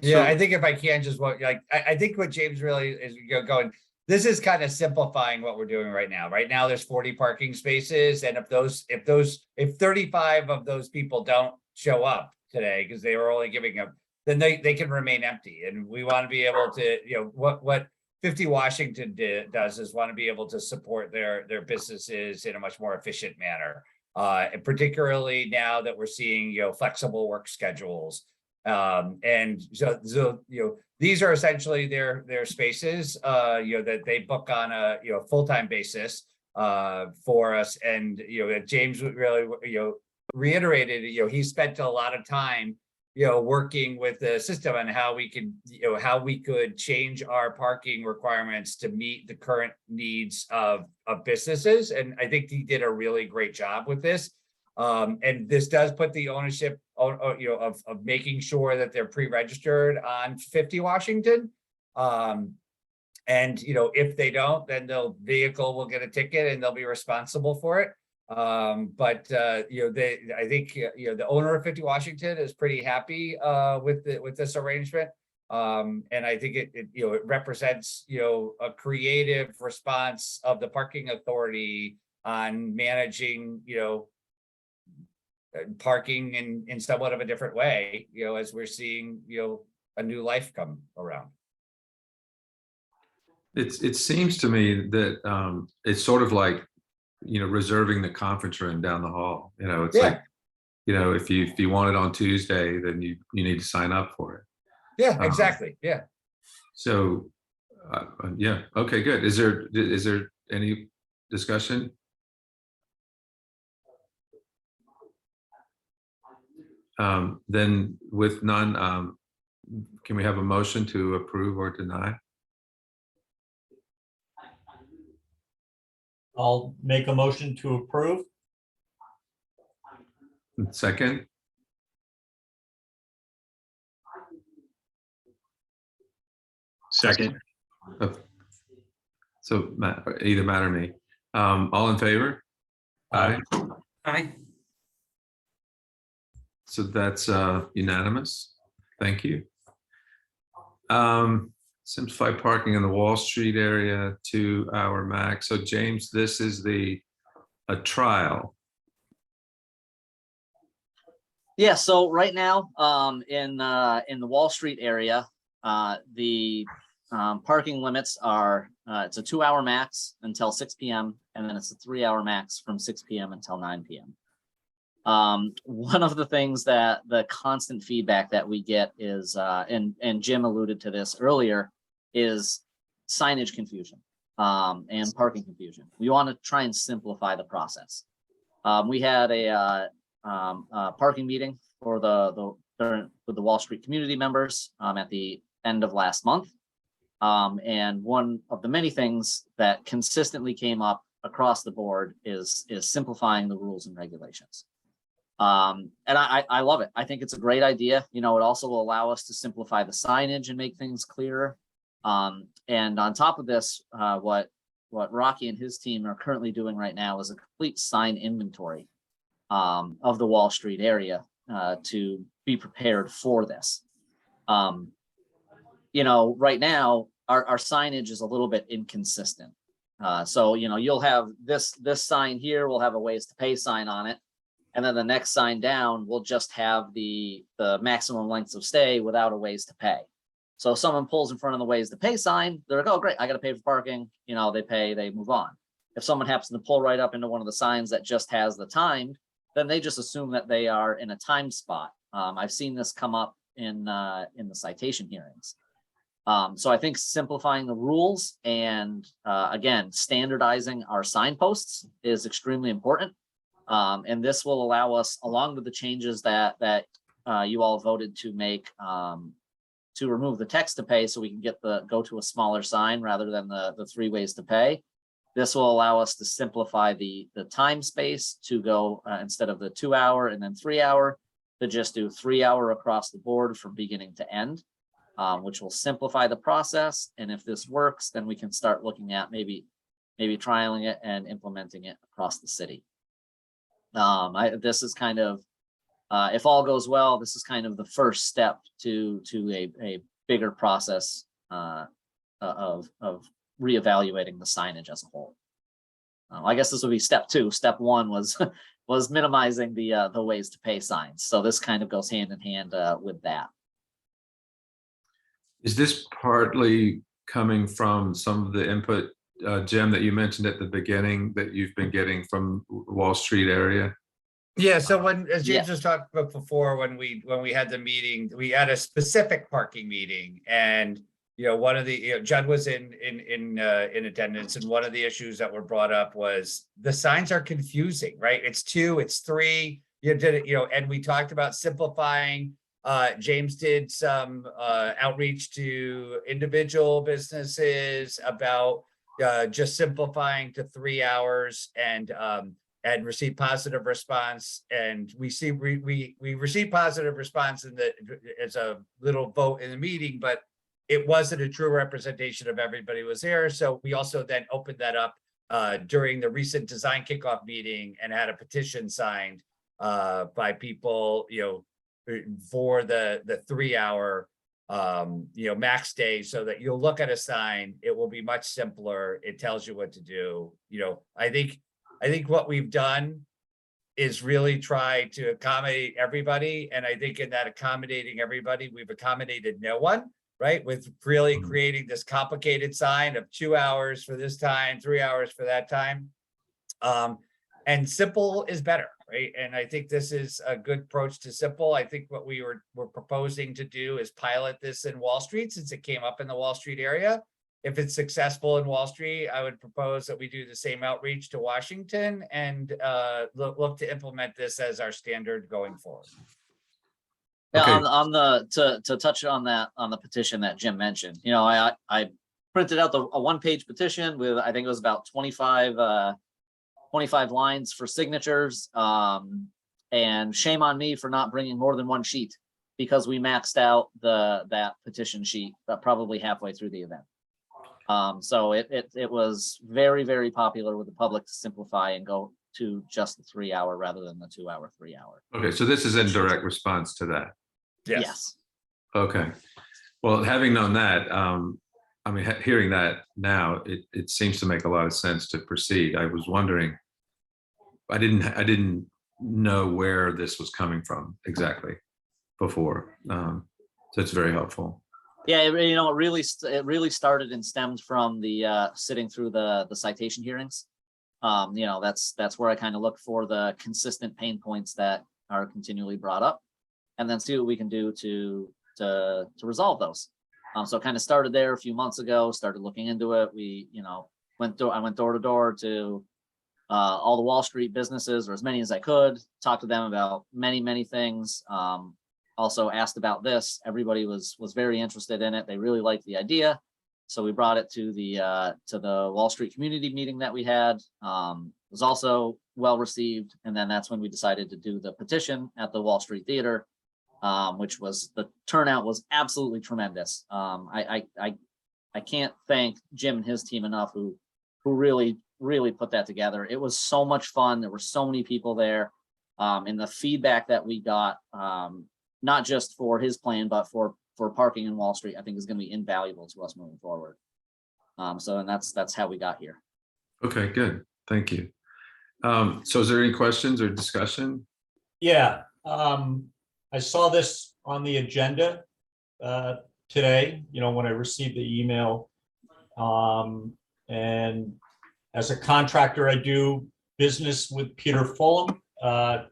Yeah,
So-
I think if I can just I think what James really is going, this is kind of simplifying what we're doing right now. Right now, there's 40 parking spaces, and if 35 of those people don't show up today because they were only giving up, then they can remain empty. And we want to be able to, you know, what 50 Washington does is want to be able to support their businesses in a much more efficient manner. And particularly now that we're seeing, you know, flexible work schedules. And so, you know, these are essentially their spaces, you know, that they book on a, you know, full-time basis for us. And, you know, James really, you know, reiterated, he spent a lot of time, working with the system on how we could, how we could change our parking requirements to meet the current needs of businesses. And I think he did a really great job with this. And this does put the ownership, of making sure that they're pre-registered on 50 Washington. And, if they don't, then the vehicle will get a ticket and they'll be responsible for it. I think, the owner of 50 Washington is pretty happy with this arrangement. And I think it represents, a creative response of the parking authority on managing, parking in somewhat of a different way, as we're seeing, a new life come around.
It seems to me that it's sort of like, reserving the conference room down the hall. It's
Yeah.
like, if you want it on Tuesday, then you need to sign up for it.
Yeah, exactly. Yeah.
So, yeah, okay, good. Is there any discussion? Then with none, can we have a motion to approve or deny?
I'll make a motion to approve.
Second,
Second.
so either Matt or me. All in favor? Aye.
Aye.
So that's unanimous. Thank you. Simplify parking in the Wall Street area, 2-hour max. So James, this is a trial.
Yeah, so right now, in the Wall Street area, the parking limits are, it's a 2-hour max until 6 p.m. and then it's a 3-hour max from 6 p.m. until 9 p.m. One of the things that the constant feedback that we get is, and Jim alluded to this earlier, is signage confusion and parking confusion. We want to try and simplify the process. We had a parking meeting for with the Wall Street community members at the end of last month. And one of the many things that consistently came up across the board is simplifying the rules and regulations. And I love it. I think it's a great idea. It also will allow us to simplify the signage and make things clearer. And on top of this, what Rocky and his team are currently doing right now is a complete sign inventory of the Wall Street area to be prepared for this. Right now, our signage is a little bit inconsistent. So, you'll have this sign here will have a ways to pay sign on it. And then the next sign down will just have the maximum lengths of stay without a ways to pay. So if someone pulls in front of the ways to pay sign, they're like, oh, great, I got to pay for parking. They pay, they move on. If someone happens to pull right up into one of the signs that just has the timed, then they just assume that they are in a timed spot. I've seen this come up in the citation hearings. So I think simplifying the rules and again, standardizing our signposts is extremely important. And this will allow us, along with the changes that you all voted to make, to remove the text to pay so we can go to a smaller sign rather than the 3 ways to pay. This will allow us to simplify the time space to go instead of the 2-hour and then 3-hour to just do 3-hour across the board from beginning to end, which will simplify the process. And if this works, then we can start looking at maybe trialing it and implementing it across the city. This is kind of, if all goes well, this is kind of the first step to a bigger process of reevaluating the signage as a whole. I guess this would be step 2. Step 1 was minimizing the ways to pay signs. So this kind of goes hand in hand with that.
Is this partly coming from some of the input, Jim, that you mentioned at the beginning that you've been getting from Wall Street area?
Yeah, so as James was talking about before, when we had the meeting, we had a specific parking meeting, and one of the Judd was in attendance, and one of the issues that were brought up was the signs are confusing, right? It's 2, it's 3. and we talked about simplifying. James did some outreach to individual businesses about just simplifying to 3 hours and received positive response. And we received positive response as a little vote in the meeting, but it wasn't a true representation of everybody who was there. So we also then opened that up during the recent design kickoff meeting and had a petition signed by people, for the 3 hour, max day, so that you'll look at a sign, it will be much simpler. It tells you what to do. I think what we've done is really try to accommodate everybody. And I think in that accommodating everybody, we've accommodated no one, right? With really creating this complicated sign of 2 hours for this time, 3 hours for that time. And simple is better, right? And I think this is a good approach to simple. I think what we're proposing to do is pilot this in Wall Street, since it came up in the Wall Street area. If it's successful in Wall Street, I would propose that we do the same outreach to Washington and look to implement this as our standard going forward.
Yeah,
Okay.
to touch on that, on the petition that Jim mentioned, I printed out a 1-page petition with, I think it was about 25 lines for signatures. And shame on me for not bringing more than one sheet, because we maxed out that petition sheet probably halfway through the event. So it was very, very popular with the public to simplify and go to just the 3 hour rather than the 2 hour, 3 hour.
Okay, so this is in direct response to that.
Yes.
Okay. Well, having known that, hearing that now, it seems to make a lot of sense to proceed. I was wondering, I didn't know where this was coming from exactly before. So it's very helpful.
Yeah, it really started and stemmed from the sitting through the citation hearings. That's where I kind of look for the consistent pain points that are continually brought up, and then see what we can do to resolve those. So kind of started there a few months ago, started looking into it. I went door to door to all the Wall Street businesses, or as many as I could, talk to them about many things. Also asked about this. Everybody was very interested in it. They really liked the idea. So we brought it to the Wall Street community meeting that we had. It was also well received. And then that's when we decided to do the petition at the Wall Street Theater, which was, the turnout was absolutely tremendous. I can't thank Jim and his team enough, who really put that together. It was so much fun. There were so many people there. And the feedback that we got, not just for his plan, but for parking in Wall Street, I think is going to be invaluable to us moving forward. And that's how we got here.
Okay, good. Thank you. So is there any questions or discussion?
Yeah, I saw this on the agenda today, when I received the email. And as a contractor, I do business with Peter Fulham. I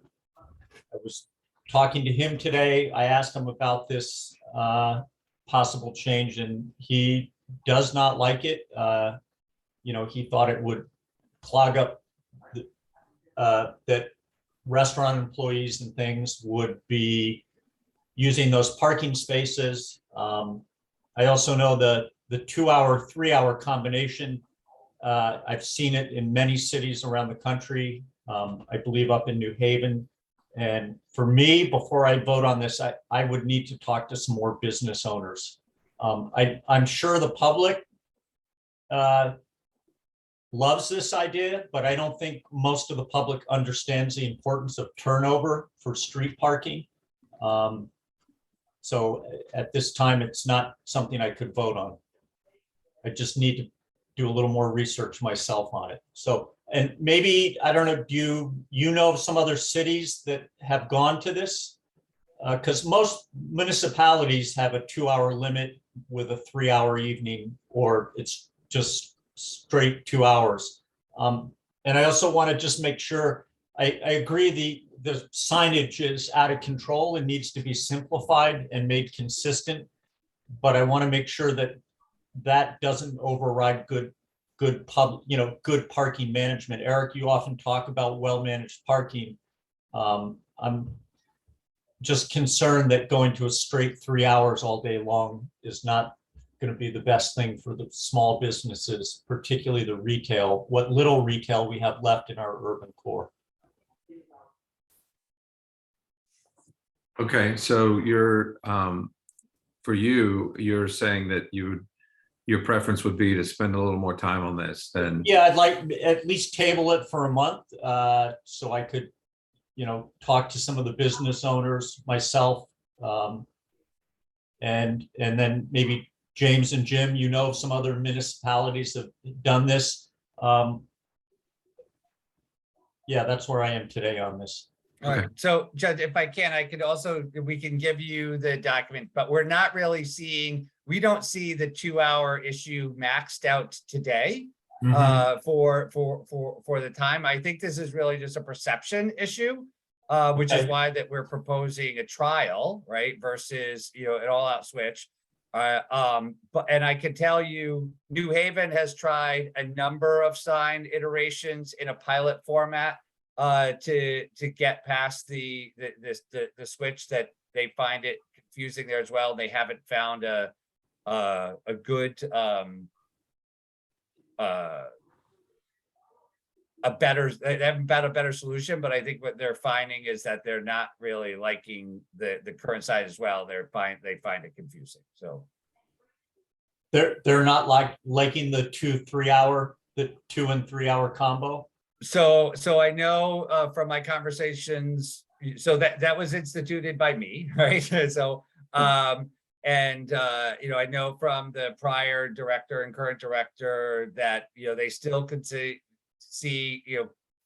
was talking to him today. I asked him about this possible change, and he does not like it. He thought it would clog up that restaurant employees and things would be using those parking spaces. I also know the 2 hour, 3 hour combination. I've seen it in many cities around the country. I believe up in New Haven. And for me, before I vote on this, I would need to talk to some more business owners. I'm sure the public loves this idea, but I don't think most of the public understands the importance of turnover for street parking. So at this time, it's not something I could vote on. I just need to do a little more research myself on it. So, and maybe, I don't know, do you know of some other cities that have gone to this? Because most municipalities have a 2 hour limit with a 3 hour evening, or it's just straight 2 hours. And I also want to just make sure, I agree the signage is out of control and needs to be simplified and made consistent, but I want to make sure that that doesn't override good parking management. Eric, you often talk about well-managed parking. I'm just concerned that going to a straight 3 hours all day long is not going to be the best thing for the small businesses, particularly the retail, what little retail we have left in our urban core.
Okay, so you're, for you, you're saying that your preference would be to spend a little more time on this than,
Yeah, I'd like at least table it for a month, so I could, talk to some of the business owners myself. And then maybe James and Jim, of some other municipalities have done this. Yeah, that's where I am today on this.
All right, so Judge, if I can, we can give you the document, but we're not really we don't see the 2-hour issue maxed out today for the time. I think this is really just a perception issue, which is why that we're proposing a trial, right? Versus, an all-out switch. And I can tell you, New Haven has tried a number of sign iterations in a pilot format to get past the switch, that they find it confusing there as well. They haven't found a good they haven't found a better solution, but I think what they're finding is that they're not really liking the current side as well. They find it confusing. So
they're not liking the 2 and 3 hour combo.
So I know from my conversations, so that was instituted by me, right? So I know from the prior director and current director that they still could see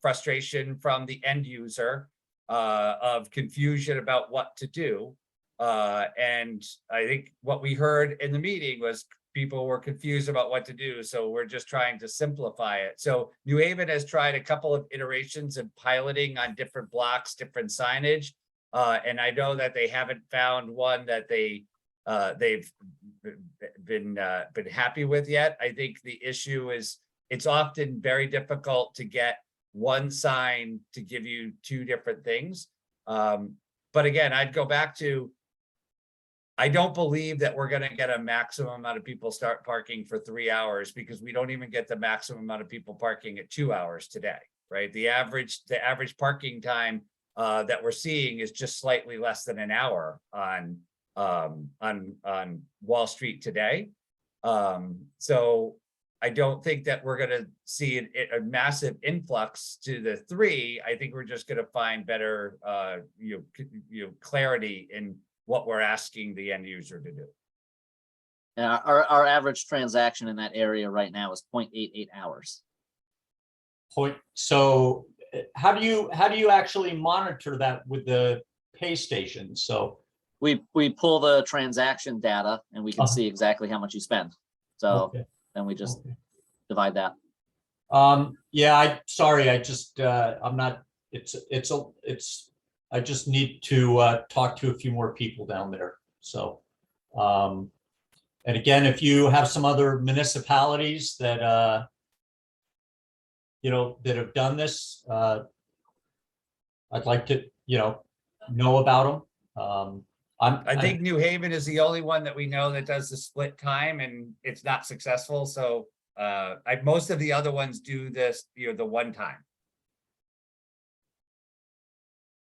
frustration from the end user of confusion about what to do. And I think what we heard in the meeting was people were confused about what to do. So we're just trying to simplify it. So New Haven has tried a couple of iterations of piloting on different blocks, different signage. And I know that they haven't found one that they've been happy with yet. I think the issue is it's often very difficult to get one sign to give you 2 different things. But again, I'd go back to, I don't believe that we're going to get a maximum amount of people start parking for 3 hours, because we don't even get the maximum amount of people parking at 2 hours today, right? The average parking time that we're seeing is just slightly less than an hour on Wall Street today. So I don't think that we're going to see a massive influx to the 3. I think we're just going to find better clarity in what we're asking the end user to do.
Yeah, our average transaction in that area right now is 0.88 hours.
So how do you actually monitor that with the pay station? So
We pull the transaction data and we can see exactly how much you spend. So then we just divide that.
Yeah, I just need to talk to a few more people down there. So, and again, if you have some other municipalities that, that have done this, I'd like to, know about them.
I think New Haven is the only one that we know that does the split time, and it's not successful. So most of the other ones do this, the one time.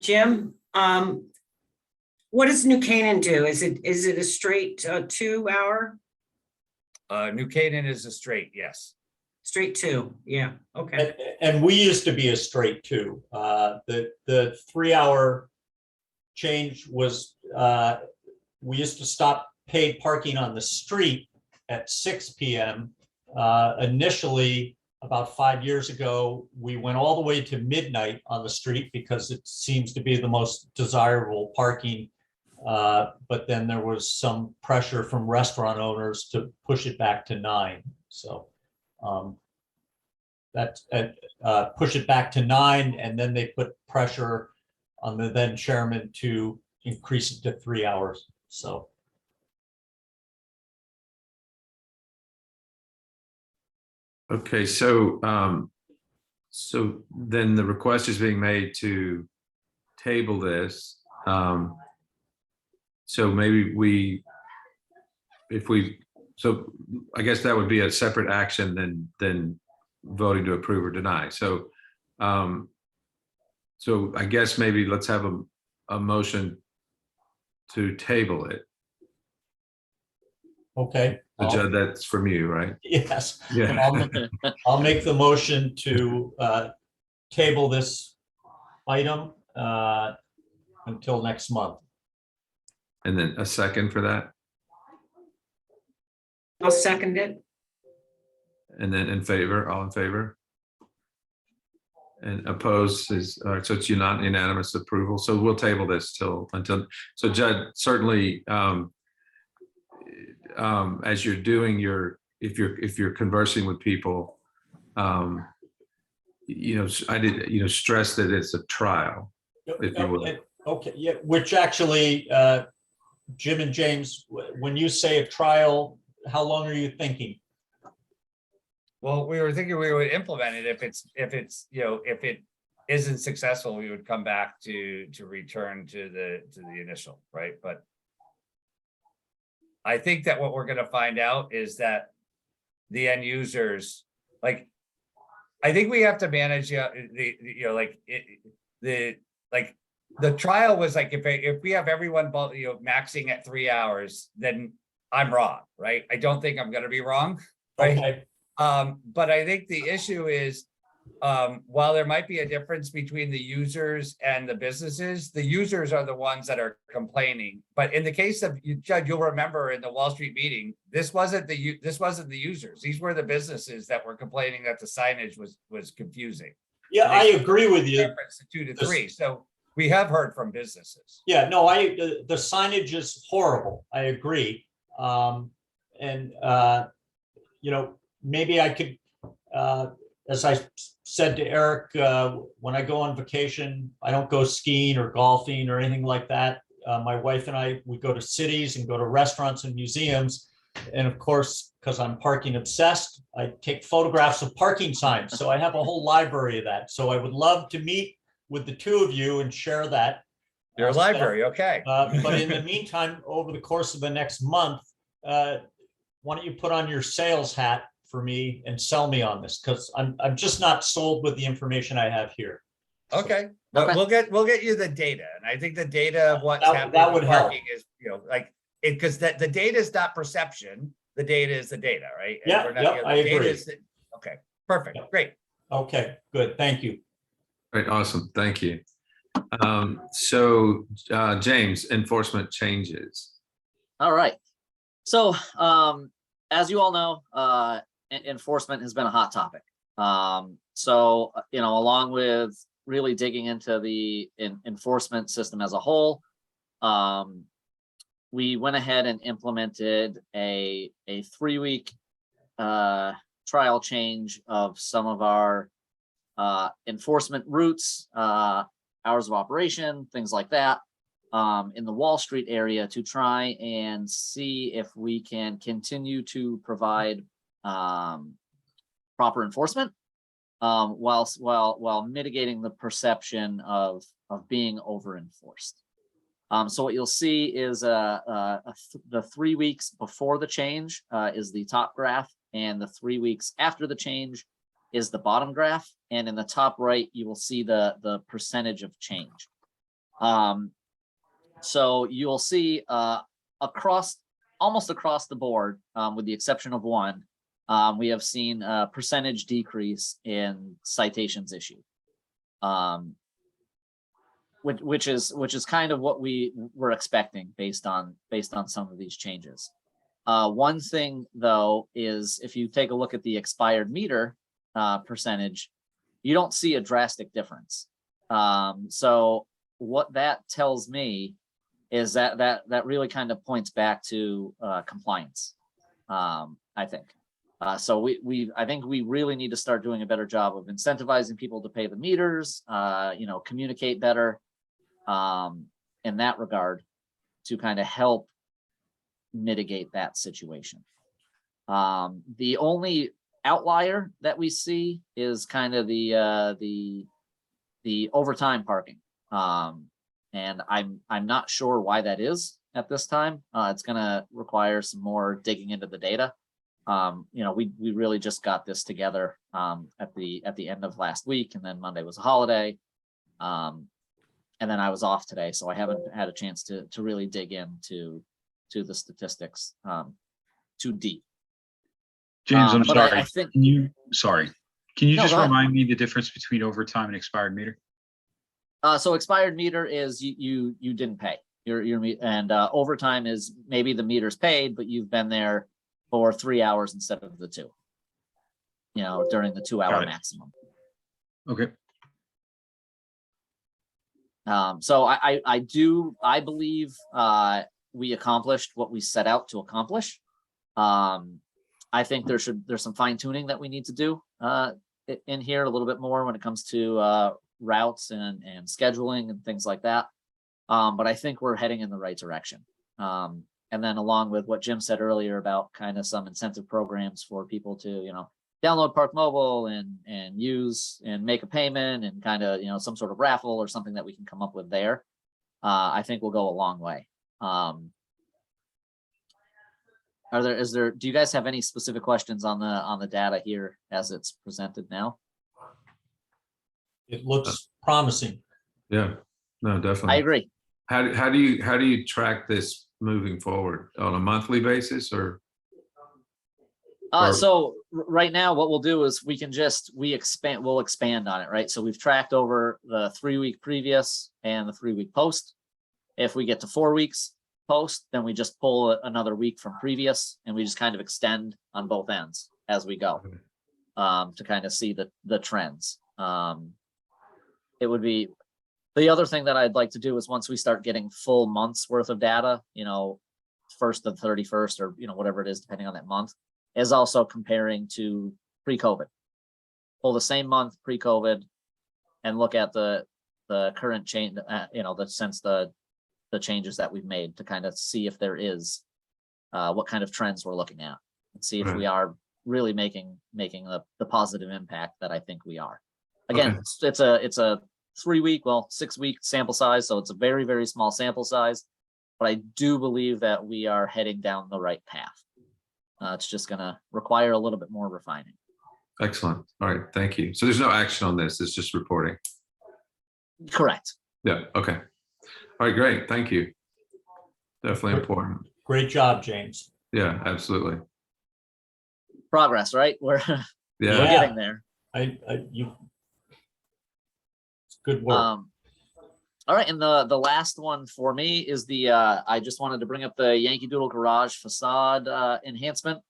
Jim, what does New Canaan do? Is it a straight 2 hour?
New Canaan is a straight, yes.
Straight 2, yeah, okay.
And we used to be a straight 2. The 3 hour change was, we used to stop paid parking on the street at 6 p.m. Initially, about 5 years ago, we went all the way to midnight on the street because it seems to be the most desirable parking. But then there was some pressure from restaurant owners to push it back to 9. So push it back to 9, and then they put pressure on the then chairman to increase it to 3 hours. So.
Okay, so then the request is being made to table this. So maybe so I guess that would be a separate action than voting to approve or deny. So, so I guess maybe let's have a motion to table it.
Okay.
Judd, that's from you, right?
Yes.
Yeah.
I'll make the motion to table this item until next month.
And then a second for that,
I'll second it.
and then in favor, all in favor? And opposed is, all right, so it's unanimous approval. So we'll table this until, so Judd, certainly, as you're doing if you're conversing with people, stress that it's a trial, if you will.
Okay, yeah, which actually, Jim and James, when you say a trial, how long are you thinking?
Well, we were thinking we would implement it if it isn't successful, we would come back to return to the initial, right? But I think that what we're gonna find out is that the end users, like, I think we have to manage the trial was like, if we have everyone maxing at 3 hours, then I'm wrong, right? I don't think I'm gonna be wrong, right?
Okay.
But I think the issue is, while there might be a difference between the users and the businesses, the users are the ones that are complaining. But in the case of Judd, you'll remember in the Wall Street meeting, this wasn't the users. These were the businesses that were complaining that the signage was confusing.
Yeah, I agree with you.
Difference to 2 to 3. So we have heard from businesses.
Yeah, no, the signage is horrible. I agree. Maybe I could, as I said to Eric, when I go on vacation, I don't go skiing or golfing or anything like that. My wife and I, we go to cities and go to restaurants and museums. And of course, because I'm parking obsessed, I take photographs of parking signs. So I have a whole library of that. So I would love to meet with the two of you and share that.
Your library, okay.
But in the meantime, over the course of the next month, why don't you put on your sales hat for me and sell me on this? Because I'm just not sold with the information I have here.
Okay, but
Okay.
we'll get you the data, and I think the data of what's
That
happening
would
with
help.
parking is, because the data is not perception, the data is the data, right? And
Yeah,
we're not-
yep,
the
I
data
agree.
is okay, perfect,
Yep.
great.
Okay, good. Thank you.
Right, awesome, thank you. So James, enforcement changes.
All right. So, as you all know, enforcement has been a hot topic. Along with really digging into the enforcement system as a whole, we went ahead and implemented a 3-week trial change of some of our enforcement routes, hours of operation, things like that, in the Wall Street area to try and see if we can continue to provide proper enforcement while mitigating the perception of being over enforced. So what you'll see is the 3 weeks before the change is the top graph, and the 3 weeks after the change is the bottom graph. And in the top right, you will see the percentage of change. So you will see almost across the board, with the exception of one, we have seen a percentage decrease in citations issued, which is kind of what we were expecting based on some of these changes. One thing though is if you take a look at the expired meter percentage, you don't see a drastic difference. So what that tells me is that really kind of points back to compliance, I think. So I think we really need to start doing a better job of incentivizing people to pay the meters, communicate better in that regard to kind of help mitigate that situation. The only outlier that we see is kind of the overtime parking. And I'm not sure why that is at this time. It's gonna require some more digging into the data. We really just got this together at the end of last week, and then Monday was a holiday. And then I was off today, so I haven't had a chance to really dig into the statistics too deep.
James, I'm
But I
sorry.
think
Can you
No,
just
go ahead.
remind me the difference between overtime and expired meter?
so expired meter is you didn't pay your and overtime is maybe the meter's paid, but you've been there for 3 hours instead of the 2. During the 2 hour
Got it.
maximum.
Okay.
So I believe we accomplished what we set out to accomplish. I think there's some fine tuning that we need to do in here a little bit more when it comes to routes and scheduling and things like that. But I think we're heading in the right direction. And then along with what Jim said earlier about kind of some incentive programs for people to, download Park Mobile and use and make a payment and kind of, some sort of raffle or something that we can come up with there. I think will go a long way. Do you guys have any specific questions on the data here as it's presented now?
It looks promising.
Yeah, no,
I
definitely.
agree.
How do you track this moving forward on a monthly basis or? Or-
So right now, what we'll do is we'll expand on it, right? So we've tracked over the 3-week previous and the 3-week post. If we get to 4 weeks post, then we just pull another week from previous and we just kind of extend on both ends as we go to kind of see the trends. It would be the other thing that I'd like to do is once we start getting full months worth of data, 1st to 31st or, whatever it is, depending on that month, is also comparing to pre-COVID. Pull the same month pre-COVID and look at the current change, the changes that we've made to kind of see if there is what kind of trends we're looking at and see if we are really making the positive impact that I think we are. Again, it's a 3-week, 6-week sample size, so it's a very, very small sample size, but I do believe that we are heading down the right path. It's just going to require a little bit more refining.
Excellent. All right, thank you. So there's no action on this, it's just reporting.
Correct.
Yeah, okay. All right, great, thank you. Definitely important.
Great job, James.
Yeah, absolutely.
Progress, right? We're
Yeah,
getting there.
It's good work.
All right, and the last one for me is I just wanted to bring up the Yankee Doodle Garage facade enhancement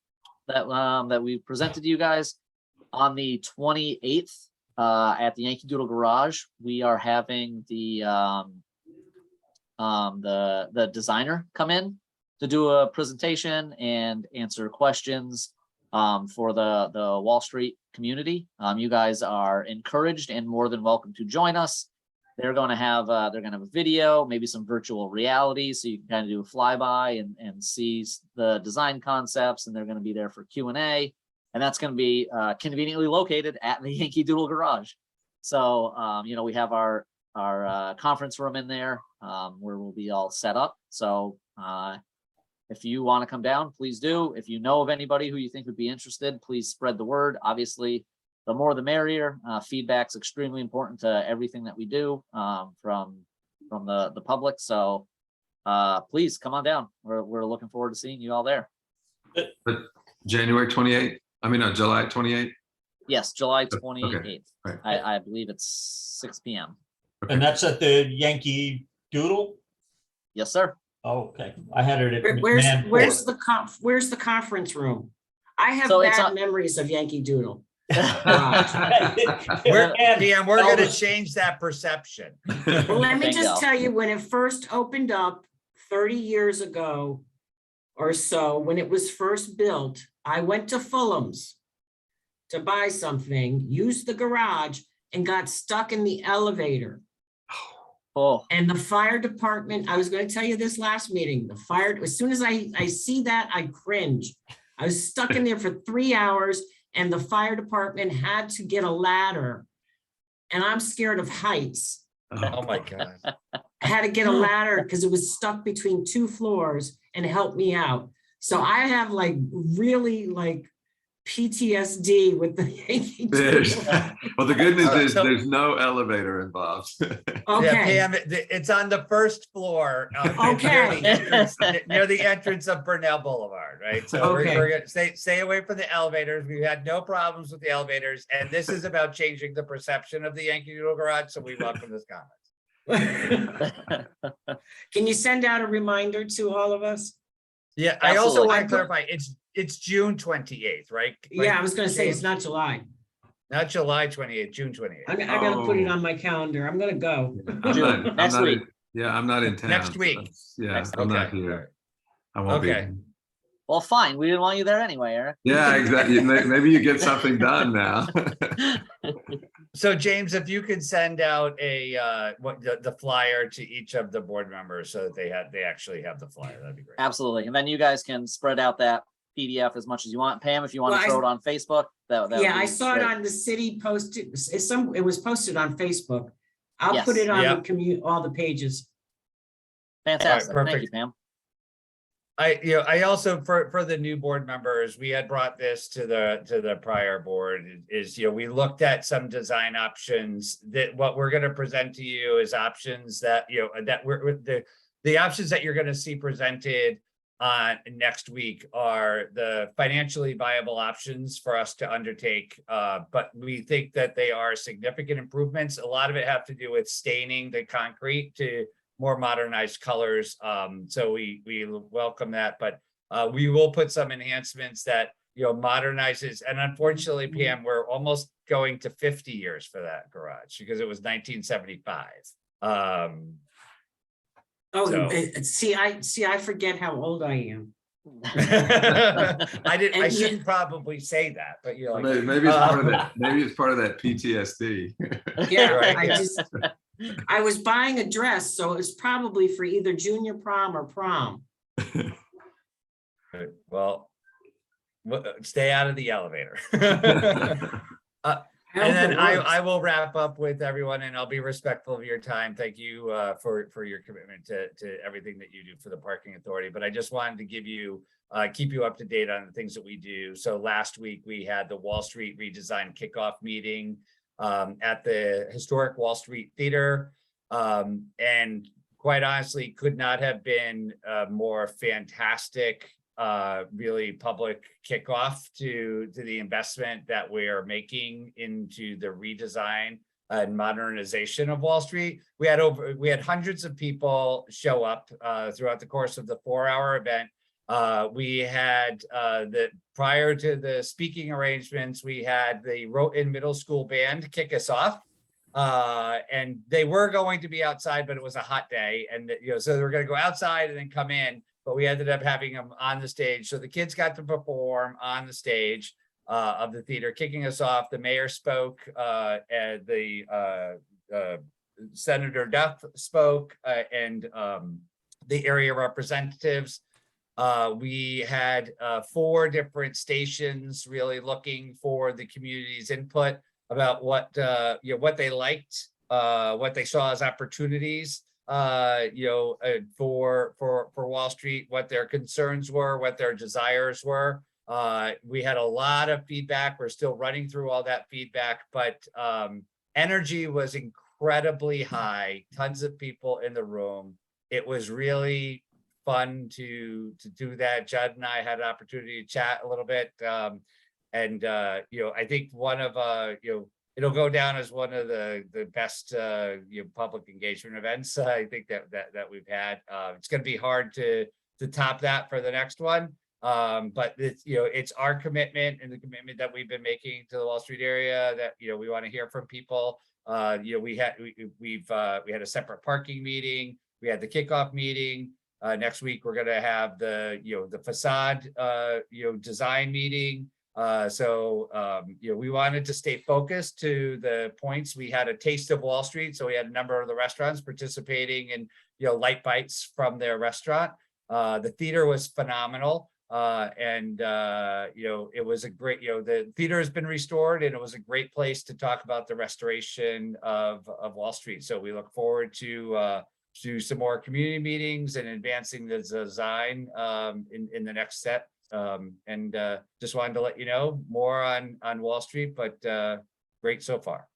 that we presented to you guys on the 28th at the Yankee Doodle Garage. We are having the designer come in to do a presentation and answer questions for the Wall Street community. You guys are encouraged and more than welcome to join us. They're going to have a video, maybe some virtual reality, so you can kind of do a flyby and see the design concepts. And they're going to be there for Q&A, and that's going to be conveniently located at the Yankee Doodle Garage. So we have our conference room in there where we'll be all set up. So if you want to come down, please do. If you know of anybody who you think would be interested, please spread the word. Obviously, the more the merrier. Feedback's extremely important to everything that we do from the public. So please come on down. We're looking forward to seeing you all there.
but January 28th, July 28th.
Yes, July 28th.
Right.
I believe it's 6 p.m.
And that's at the Yankee Doodle?
Yes, sir.
Oh, okay. I had it at
Where's
McMahon
where's the conference room? I have
So it's
bad memories of Yankee Doodle.
We're going to change that perception.
Well, let me
Bingo.
just tell you, when it first opened up 30 years ago or so, when it was first built, I went to Fulham's to buy something, used the garage, and got stuck in the elevator.
Oh,
And the fire department, I was going to tell you this last meeting, as soon as I see that, I cringe. I was stuck in there for 3 hours and the fire department had to get a ladder. And I'm scared of heights.
Oh my God.
I had to get a ladder because it was stuck between 2 floors and help me out. So I have like really like PTSD with the Yankee
There's,
Doodle.
well, the good news is
So-
there's no elevator involved.
Yeah,
Okay,
Pam, it's on the first floor.
Okay.
Near the entrance of Burnell Boulevard, right? So
Okay.
we're gonna stay away from the elevators. We've had no problems with the elevators, and this is about changing the perception of the Yankee Doodle Garage, so we welcome this comment.
can you send out a reminder to all of us?
Yeah, I also
Absolutely.
want to clarify, it's June 28th, right?
Yeah, I was gonna say,
James?
it's not July.
Not July 28th, June 28th.
I gotta put it
Oh.
on my calendar. I'm gonna go.
I'm
Next
not
week.
yeah, I'm not in town.
Next
so
week.
that's- Yeah,
Next
I'm not
Okay,
here. I won't be.
Okay.
Well, fine. We didn't want you there anyway, Eric.
Yeah, exactly. Maybe you get something done now.
So James, if you could send out the flyer to each of the board members so that they actually have the flyer, that'd be great.
Absolutely. And then you guys can spread out that PDF as much as you want. Pam, if you want
Well,
to throw it on Facebook, that would
Yeah,
be
I saw it
great.
on the city posted, it was posted on Facebook. I'll put
Yes.
it on
Yeah.
the commute, all the pages.
Fantastic. Thank
perfect.
you, Pam.
I also, for the new board members, we had brought this to the prior board is, we looked at some design options that what we're gonna present to you is options that, that the options that you're gonna see presented next week are the financially viable options for us to undertake. But we think that they are significant improvements. A lot of it have to do with staining the concrete to more modernized colors. So we welcome that, but we will put some enhancements that, modernizes. And unfortunately, Pam, we're almost going to 50 years for that garage because it was 1975.
Oh,
So-
I forget how old I am.
I
And you-
shouldn't probably say that, but you're like.
Maybe it's part of that. Maybe it's part of that PTSD.
Yeah,
Right.
I was buying a dress, so it was probably for either junior prom or prom.
Well, stay out of the elevator.
I
And
hope
then
it
I
works.
will wrap up with everyone and I'll be respectful of your time. Thank you for your commitment to everything that you do for the Parking Authority. But I just wanted to give you, keep you up to date on the things that we do. So last week we had the Wall Street redesign kickoff meeting at the historic Wall Street Theater. And quite honestly, could not have been a more fantastic really public kickoff to the investment that we are making into the redesign and modernization of Wall Street. We had hundreds of people show up throughout the course of the 4-hour event. We had prior to the speaking arrangements, we had the Rhoton Middle School Band kick us off. And they were going to be outside, but it was a hot day. And, so they were going to go outside and then come in, but we ended up having them on the stage. So the kids got to perform on the stage of the theater, kicking us off. The mayor spoke, and the Senator Duff spoke, and the area representatives. We had 4 different stations really looking for the community's input about what they liked, what they saw as opportunities, for Wall Street, what their concerns were, what their desires were. We had a lot of feedback. We're still running through all that feedback, but energy was incredibly high. Tons of people in the room. It was really fun to do that. Judd and I had an opportunity to chat a little bit. I think one of it'll go down as one of the best public engagement events I think that we've had. It's going to be hard to top that for the next one, but it's our commitment and the commitment that we've been making to the Wall Street area that we want to hear from people. We had a separate parking meeting. We had the kickoff meeting. Next week we're going to have the facade design meeting. We wanted to stay focused to the points. We had a taste of Wall Street. So we had a number of the restaurants participating in, light bites from their restaurant. The theater was phenomenal. It was a great, the theater has been restored and it was a great place to talk about the restoration of Wall Street. So we look forward to do some more community meetings and advancing the design in the next set. And just wanted to let you know more on Wall Street, but great so far.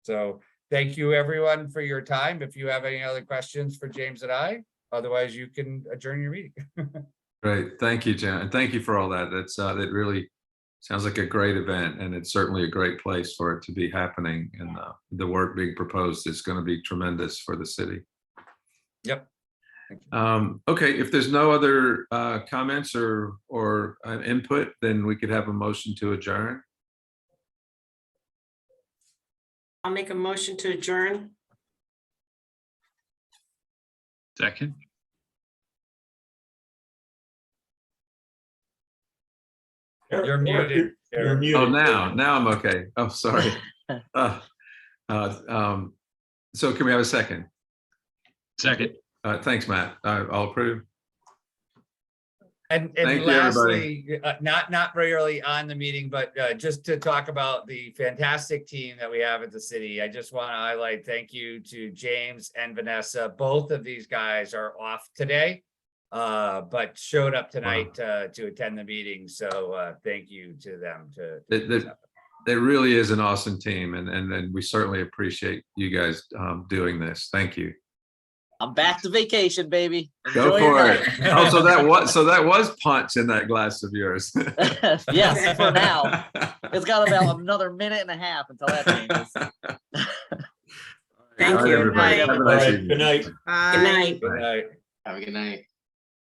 So thank you, everyone, for your time. If you have any other questions for James and I, otherwise you can adjourn your meeting.
Great. Thank you, Jen. And thank you for all that. That's that really sounds like a great event, and it's certainly a great place for it to be happening. And the work being proposed is going to be tremendous for the city.
Yep.
Okay, if there's no other comments or input, then we could have a motion to adjourn.
I'll make a motion to adjourn.
Second.
You're muted.
You're
Oh,
muted.
now I'm okay. Oh, sorry. So can we have a second?
Second.
Thanks, Matt. I'll approve.
And
Thank you,
lastly, not very early on the meeting, but just to talk about the fantastic team that we have at the city, I just want to highlight, thank you to James and Vanessa. Both of these guys are off today, but showed up tonight to attend the meeting. So thank you to them.
It really is an awesome team, and we certainly appreciate you guys doing this. Thank you.
I'm back to vacation, baby.
Go
Enjoy your
for it.
night.
Oh, so that was punch in that glass of yours.
Yes, for now. It's got about another minute and a half until that changes.
Thank
All right,
you.
everybody.
Good
Have a
All
nice
right,
evening.
good night.
Good
Bye.
night.
Good night.
Have a good night.